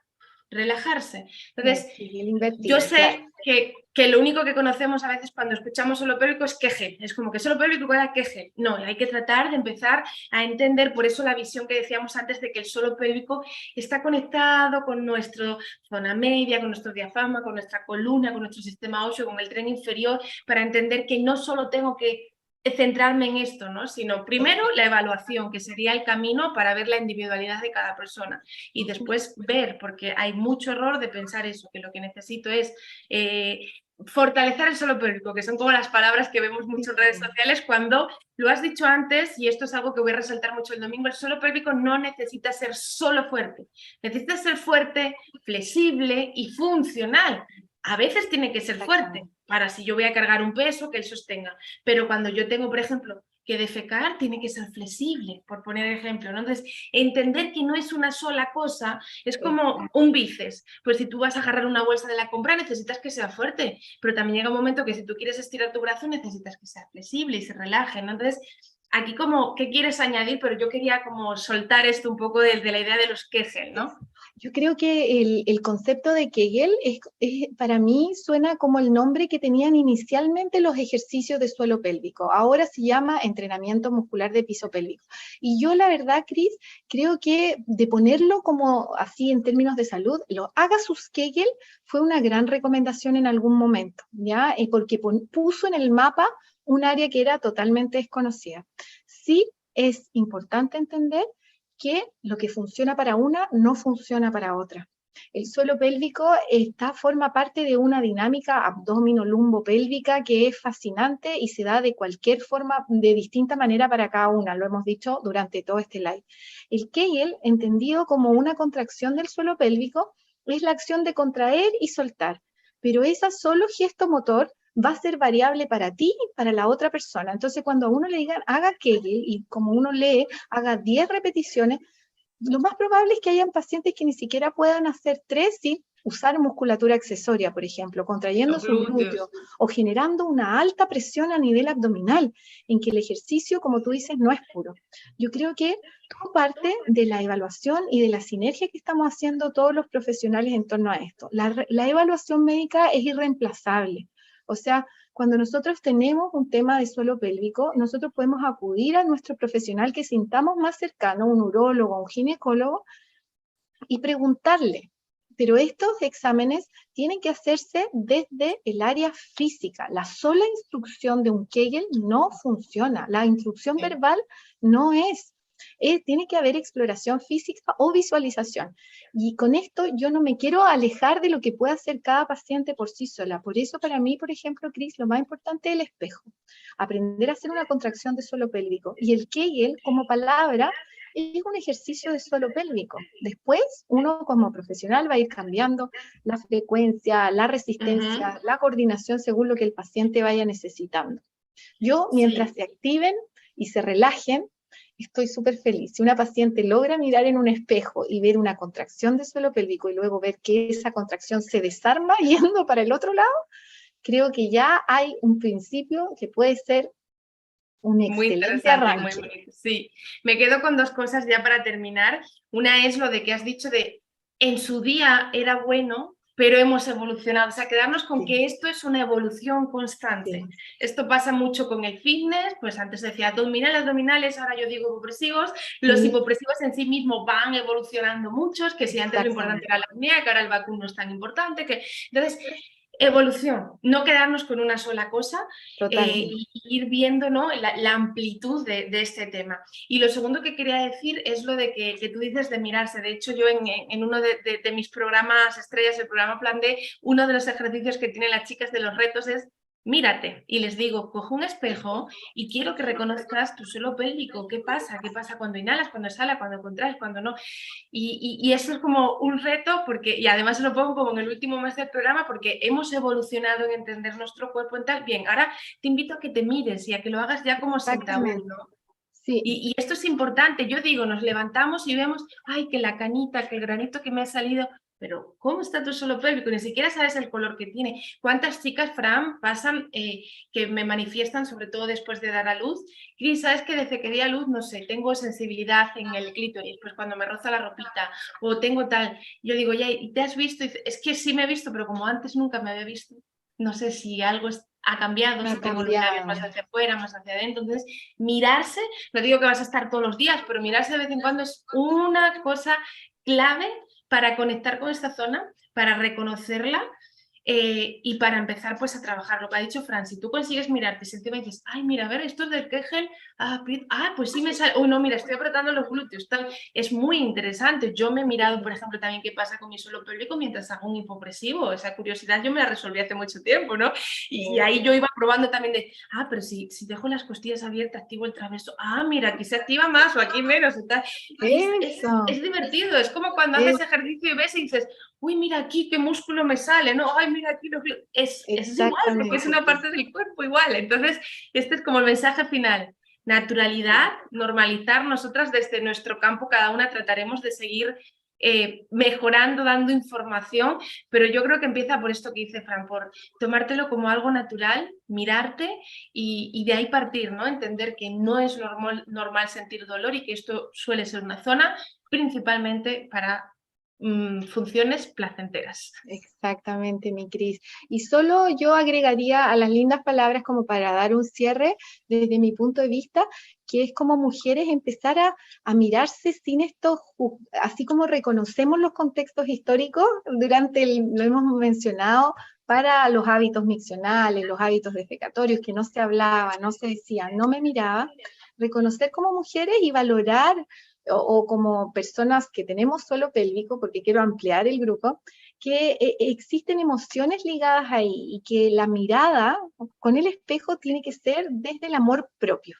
relajarse. Entonces, yo sé que lo único que conocemos a veces cuando escuchamos suelo pélvico es queje. Es como que suelo pélvico da queje. No, hay que tratar de empezar a entender, por eso la visión que decíamos antes de que el suelo pélvico está conectado con nuestra zona media, con nuestro diafragma, con nuestra columna, con nuestro sistema óseo, con el tren inferior, para entender que no solo tengo que centrarme en esto, ¿no? Sino primero la evaluación, que sería el camino para ver la individualidad de cada persona y después ver, porque hay mucho error de pensar eso, que lo que necesito es fortalecer el suelo pélvico, que son como las palabras que vemos mucho en redes sociales cuando lo has dicho antes, y esto es algo que voy a resaltar mucho el domingo, el suelo pélvico no necesita ser solo fuerte, necesita ser fuerte, flexible y funcional. A veces tiene que ser fuerte, para si yo voy a cargar un peso, que él sostenga. Pero cuando yo tengo, por ejemplo, que defecar, tiene que ser flexible, por poner ejemplo, ¿no? Entonces, entender que no es una sola cosa, es como un bíceps. Pues si tú vas a agarrar una bolsa de la compra, necesitas que sea fuerte, pero también llega un momento que si tú quieres estirar tu brazo, necesitas que sea flexible y se relaje, ¿no? Entonces, aquí como, ¿qué quieres añadir? Pero yo quería como soltar esto un poco de la idea de los Kegel, ¿no? Yo creo que el concepto de Kegel para mí suena como el nombre que tenían inicialmente los ejercicios de suelo pélvico. Ahora se llama entrenamiento muscular de piso pélvico. Y yo la verdad, Cris, creo que de ponerlo como así en términos de salud, lo haga sus Kegel fue una gran recomendación en algún momento, ¿ya? Porque puso en el mapa un área que era totalmente desconocida. Sí es importante entender que lo que funciona para una no funciona para otra. El suelo pélvico forma parte de una dinámica abdomino-lumbo-pélvica que es fascinante y se da de cualquier forma, de distinta manera para cada una, lo hemos dicho durante todo este live. El Kegel, entendido como una contracción del suelo pélvico, es la acción de contraer y soltar, pero ese solo gesto motor va a ser variable para ti y para la otra persona. Entonces, cuando a uno le digan, haga Kegel, y como uno lee, haga 10 repeticiones, lo más probable es que hayan pacientes que ni siquiera puedan hacer 3 sin usar musculatura accesoria, por ejemplo, contrayendo sus glúteos o generando una alta presión a nivel abdominal, en que el ejercicio, como tú dices, no es puro. Yo creo que todo parte de la evaluación y de la sinergia que estamos haciendo todos los profesionales en torno a esto. La evaluación médica es irreemplazable. O sea, cuando nosotros tenemos un tema de suelo pélvico, nosotros podemos acudir a nuestro profesional que sintamos más cercano, un urólogo, un ginecólogo, y preguntarle. Pero estos exámenes tienen que hacerse desde el área física. La sola instrucción de un Kegel no funciona. La instrucción verbal no es. Tiene que haber exploración física o visualización. Y con esto yo no me quiero alejar de lo que puede hacer cada paciente por sí sola. Por eso para mí, por ejemplo, Cris, lo más importante es el espejo. Aprender a hacer una contracción de suelo pélvico. Y el Kegel, como palabra, es un ejercicio de suelo pélvico. Después, uno como profesional va a ir cambiando la frecuencia, la resistencia, la coordinación según lo que el paciente vaya necesitando. Yo, mientras se activen y se relajen, estoy súper feliz. Si una paciente logra mirar en un espejo y ver una contracción de suelo pélvico y luego ver que esa contracción se desarma yendo para el otro lado, creo que ya hay un principio que puede ser un Muy excelente interesante, muy arranque. bonito. Sí, me quedo con dos cosas ya para terminar. Una es lo de que has dicho de en su día era bueno, pero hemos evolucionado. O sea, quedarnos con que esto es una evolución constante. Esto pasa mucho con el fitness, pues antes decía abdominales, abdominales, ahora yo digo hipopresivos. Los hipopresivos en sí mismos van evolucionando muchos, que si antes lo importante era la apnea, que ahora el vacuum no es tan importante. Entonces, evolución, no quedarnos con una sola cosa y ir viendo, ¿no?, la amplitud de este tema. Y lo segundo que quería decir es lo de que tú dices de mirarse. De hecho, yo en uno de mis programas estrellas, el programa Plan D, uno de los ejercicios que tienen las chicas de los retos es mírate, y les digo, coge un espejo y quiero que reconozcas tu suelo pélvico. ¿Qué pasa? ¿Qué pasa cuando inhalas, cuando exhalas, cuando contraes, cuando no? Y eso es como un reto, porque, y además lo pongo como en el último mes del programa, porque hemos evolucionado en entender nuestro cuerpo en tal. Bien, ahora te invito a que te mires y a que lo hagas ya como sentado, ¿no? Sí. Y esto es importante. Yo digo, nos levantamos y vemos, ay, que la canita, que el granito que me ha salido, pero ¿cómo está tu suelo pélvico? Ni siquiera sabes el color que tiene. ¿Cuántas chicas, Fran, pasan que me manifiestan, sobre todo después de dar a luz? Cris, ¿sabes que desde que di a luz, no sé, tengo sensibilidad en el clítoris, pues cuando me roza la ropita, o tengo tal? Yo digo, ya, ¿y te has visto? Y dice, es que sí me he visto, pero como antes nunca me había visto, no sé si algo ha cambiado, si tengo los labios más hacia afuera, más hacia adentro. Entonces, mirarse, no digo que vas a estar todos los días, pero mirarse de vez en cuando es una cosa clave para conectar con esta zona, para reconocerla y para empezar pues a trabajar. Lo que ha dicho Fran, si tú consigues mirarte, si encima dices, ay, mira, a ver, esto es del Kegel, pues sí me sale, oh no, mira, estoy apretando los glúteos, tal. Es muy interesante. Yo me he mirado, por ejemplo, también qué pasa con mi suelo pélvico mientras hago un hipopresivo. Esa curiosidad yo me la resolví hace mucho tiempo, ¿no? Y ahí yo iba probando también de, pero si dejo las costillas abiertas, activo el traveso, mira, aquí se activa más o aquí menos y tal. Es divertido, es como cuando haces ejercicio y ves y dices, uy, mira aquí qué músculo me sale, ¿no? Ay, mira aquí, es igual, porque es una parte del cuerpo igual. Entonces, este es como el mensaje final. Naturalidad, normalizar. Nosotras desde nuestro campo, cada una trataremos de seguir mejorando, dando información, pero yo creo que empieza por esto que dice Fran, por tomártelo como algo natural, mirarte y de ahí partir, ¿no? Entender que no es normal sentir dolor y que esto suele ser una zona principalmente para funciones placenteras. Exactamente, mi Cris. Y solo yo agregaría a las lindas palabras como para dar un cierre desde mi punto de vista, que es como mujeres empezar a mirarse sin esto, así como reconocemos los contextos históricos, lo hemos mencionado, para los hábitos miccionales, los hábitos defecatorios, que no se hablaba, no se decía, no me miraba, reconocer como mujeres y valorar o como personas que tenemos suelo pélvico, porque quiero ampliar el grupo, que existen emociones ligadas ahí y que la mirada con el espejo tiene que ser desde el amor propio,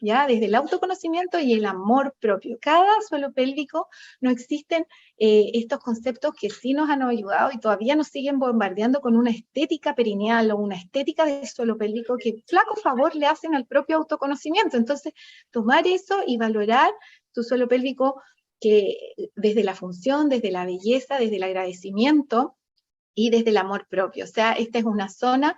¿ya? Desde el autoconocimiento y el amor propio. Cada suelo pélvico no existen estos conceptos que sí nos han ayudado y todavía nos siguen bombardeando con una estética perineal o una estética de suelo pélvico que flaco favor le hacen al propio autoconocimiento. Entonces, tomar eso y valorar tu suelo pélvico que desde la función, desde la belleza, desde el agradecimiento y desde el amor propio. O sea, esta es una zona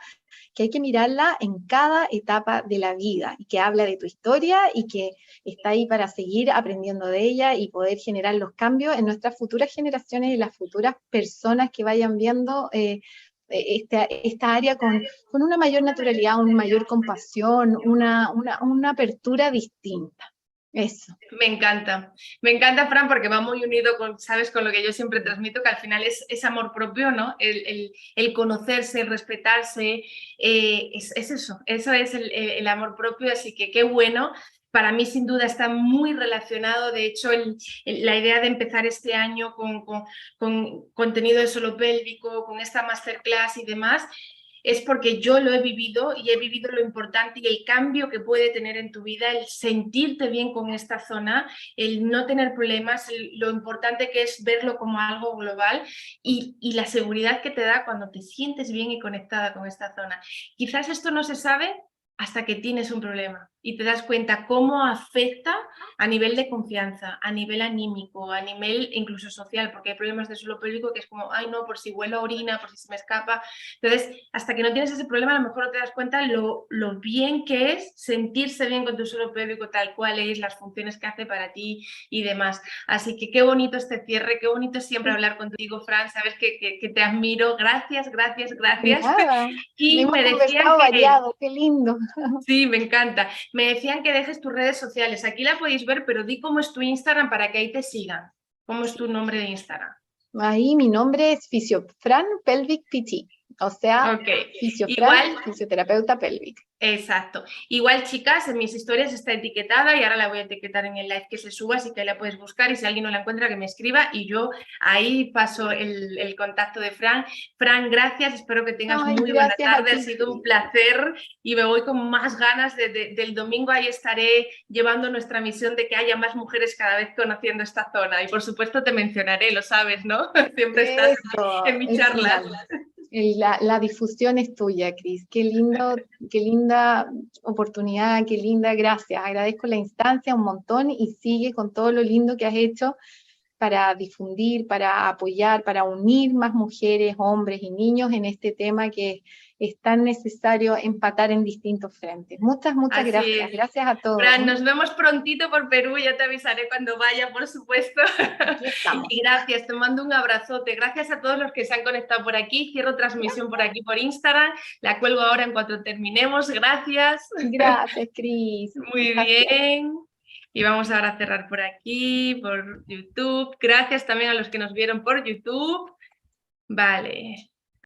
que hay que mirarla en cada etapa de la vida y que habla de tu historia y que está ahí para seguir aprendiendo de ella y poder generar los cambios en nuestras futuras generaciones y las futuras personas que vayan viendo esta área con una mayor naturalidad, una mayor compasión, una apertura distinta. Eso. Me encanta, Fran, porque va muy unido con, ¿sabes?, con lo que yo siempre transmito, que al final es amor propio, ¿no? El conocerse, el respetarse, es eso es el amor propio, así que qué bueno. Para mí, sin duda, está muy relacionado. De hecho, la idea de empezar este año con contenido de suelo pélvico, con esta masterclass y demás, es porque yo lo he vivido y he vivido lo importante y el cambio que puede tener en tu vida, el sentirte bien con esta zona, el no tener problemas, lo importante que es verlo como algo global y la seguridad que te da cuando te sientes bien y conectada con esta zona. Quizás esto no se sabe hasta que tienes un problema y te das cuenta cómo afecta a nivel de confianza, a nivel anímico, a nivel incluso social, porque hay problemas de suelo pélvico que es como, ay no, por si huelo a orina, por si se me escapa. Entonces, hasta que no tienes ese problema, a lo mejor no te das cuenta lo bien que es sentirse bien con tu suelo pélvico tal cual es, las funciones que hace para ti y demás. Así que qué bonito este cierre, qué bonito siempre hablar contigo, Fran, sabes que te admiro, gracias, gracias, gracias. Nada, Y hemos me decían conversado que... variado, qué lindo. Sí, me encanta. Me decían que dejes tus redes sociales. Aquí la podéis ver, pero di cómo es tu Instagram para que ahí te sigan. ¿Cómo es tu nombre de Instagram? Ahí mi nombre es Fisiofran Pelvic PT, o sea, Ok. Fisiofran, Igual, fisioterapeuta pélvica. exacto. Igual, chicas, en mis historias está etiquetada y ahora la voy a etiquetar en el live que se suba, así que la puedes buscar y si alguien no la encuentra que me escriba y yo ahí paso el contacto de Fran. Fran, gracias, espero que tengas Ay, muy buena gracias a tarde, ha ti, sido un Cris. placer y me voy con más ganas del domingo, ahí estaré llevando nuestra misión de que haya más mujeres cada vez conociendo esta zona y por supuesto te mencionaré, lo sabes, ¿no? Siempre estás Eso, en mis es charlas. genial. La difusión es tuya, Cris. Qué lindo, qué linda oportunidad, qué linda, gracias. Agradezco la instancia un montón y sigue con todo lo lindo que has hecho para difundir, para apoyar, para unir más mujeres, hombres y niños en este tema que es tan necesario empatar en distintos frentes. Muchas, muchas Así gracias. es. Gracias a todos. Fran, nos vemos prontito por Perú, ya te avisaré cuando vaya, por supuesto. Aquí estamos. Y gracias, te mando un abrazote. Gracias a todos los que se han conectado por aquí. Cierro transmisión por aquí por Instagram. La cuelgo ahora en cuanto terminemos. Gracias. Gracias, Cris. Muy Gracias. bien. Y vamos ahora a cerrar por aquí, por YouTube. Gracias también a los que nos vieron por YouTube. Vale.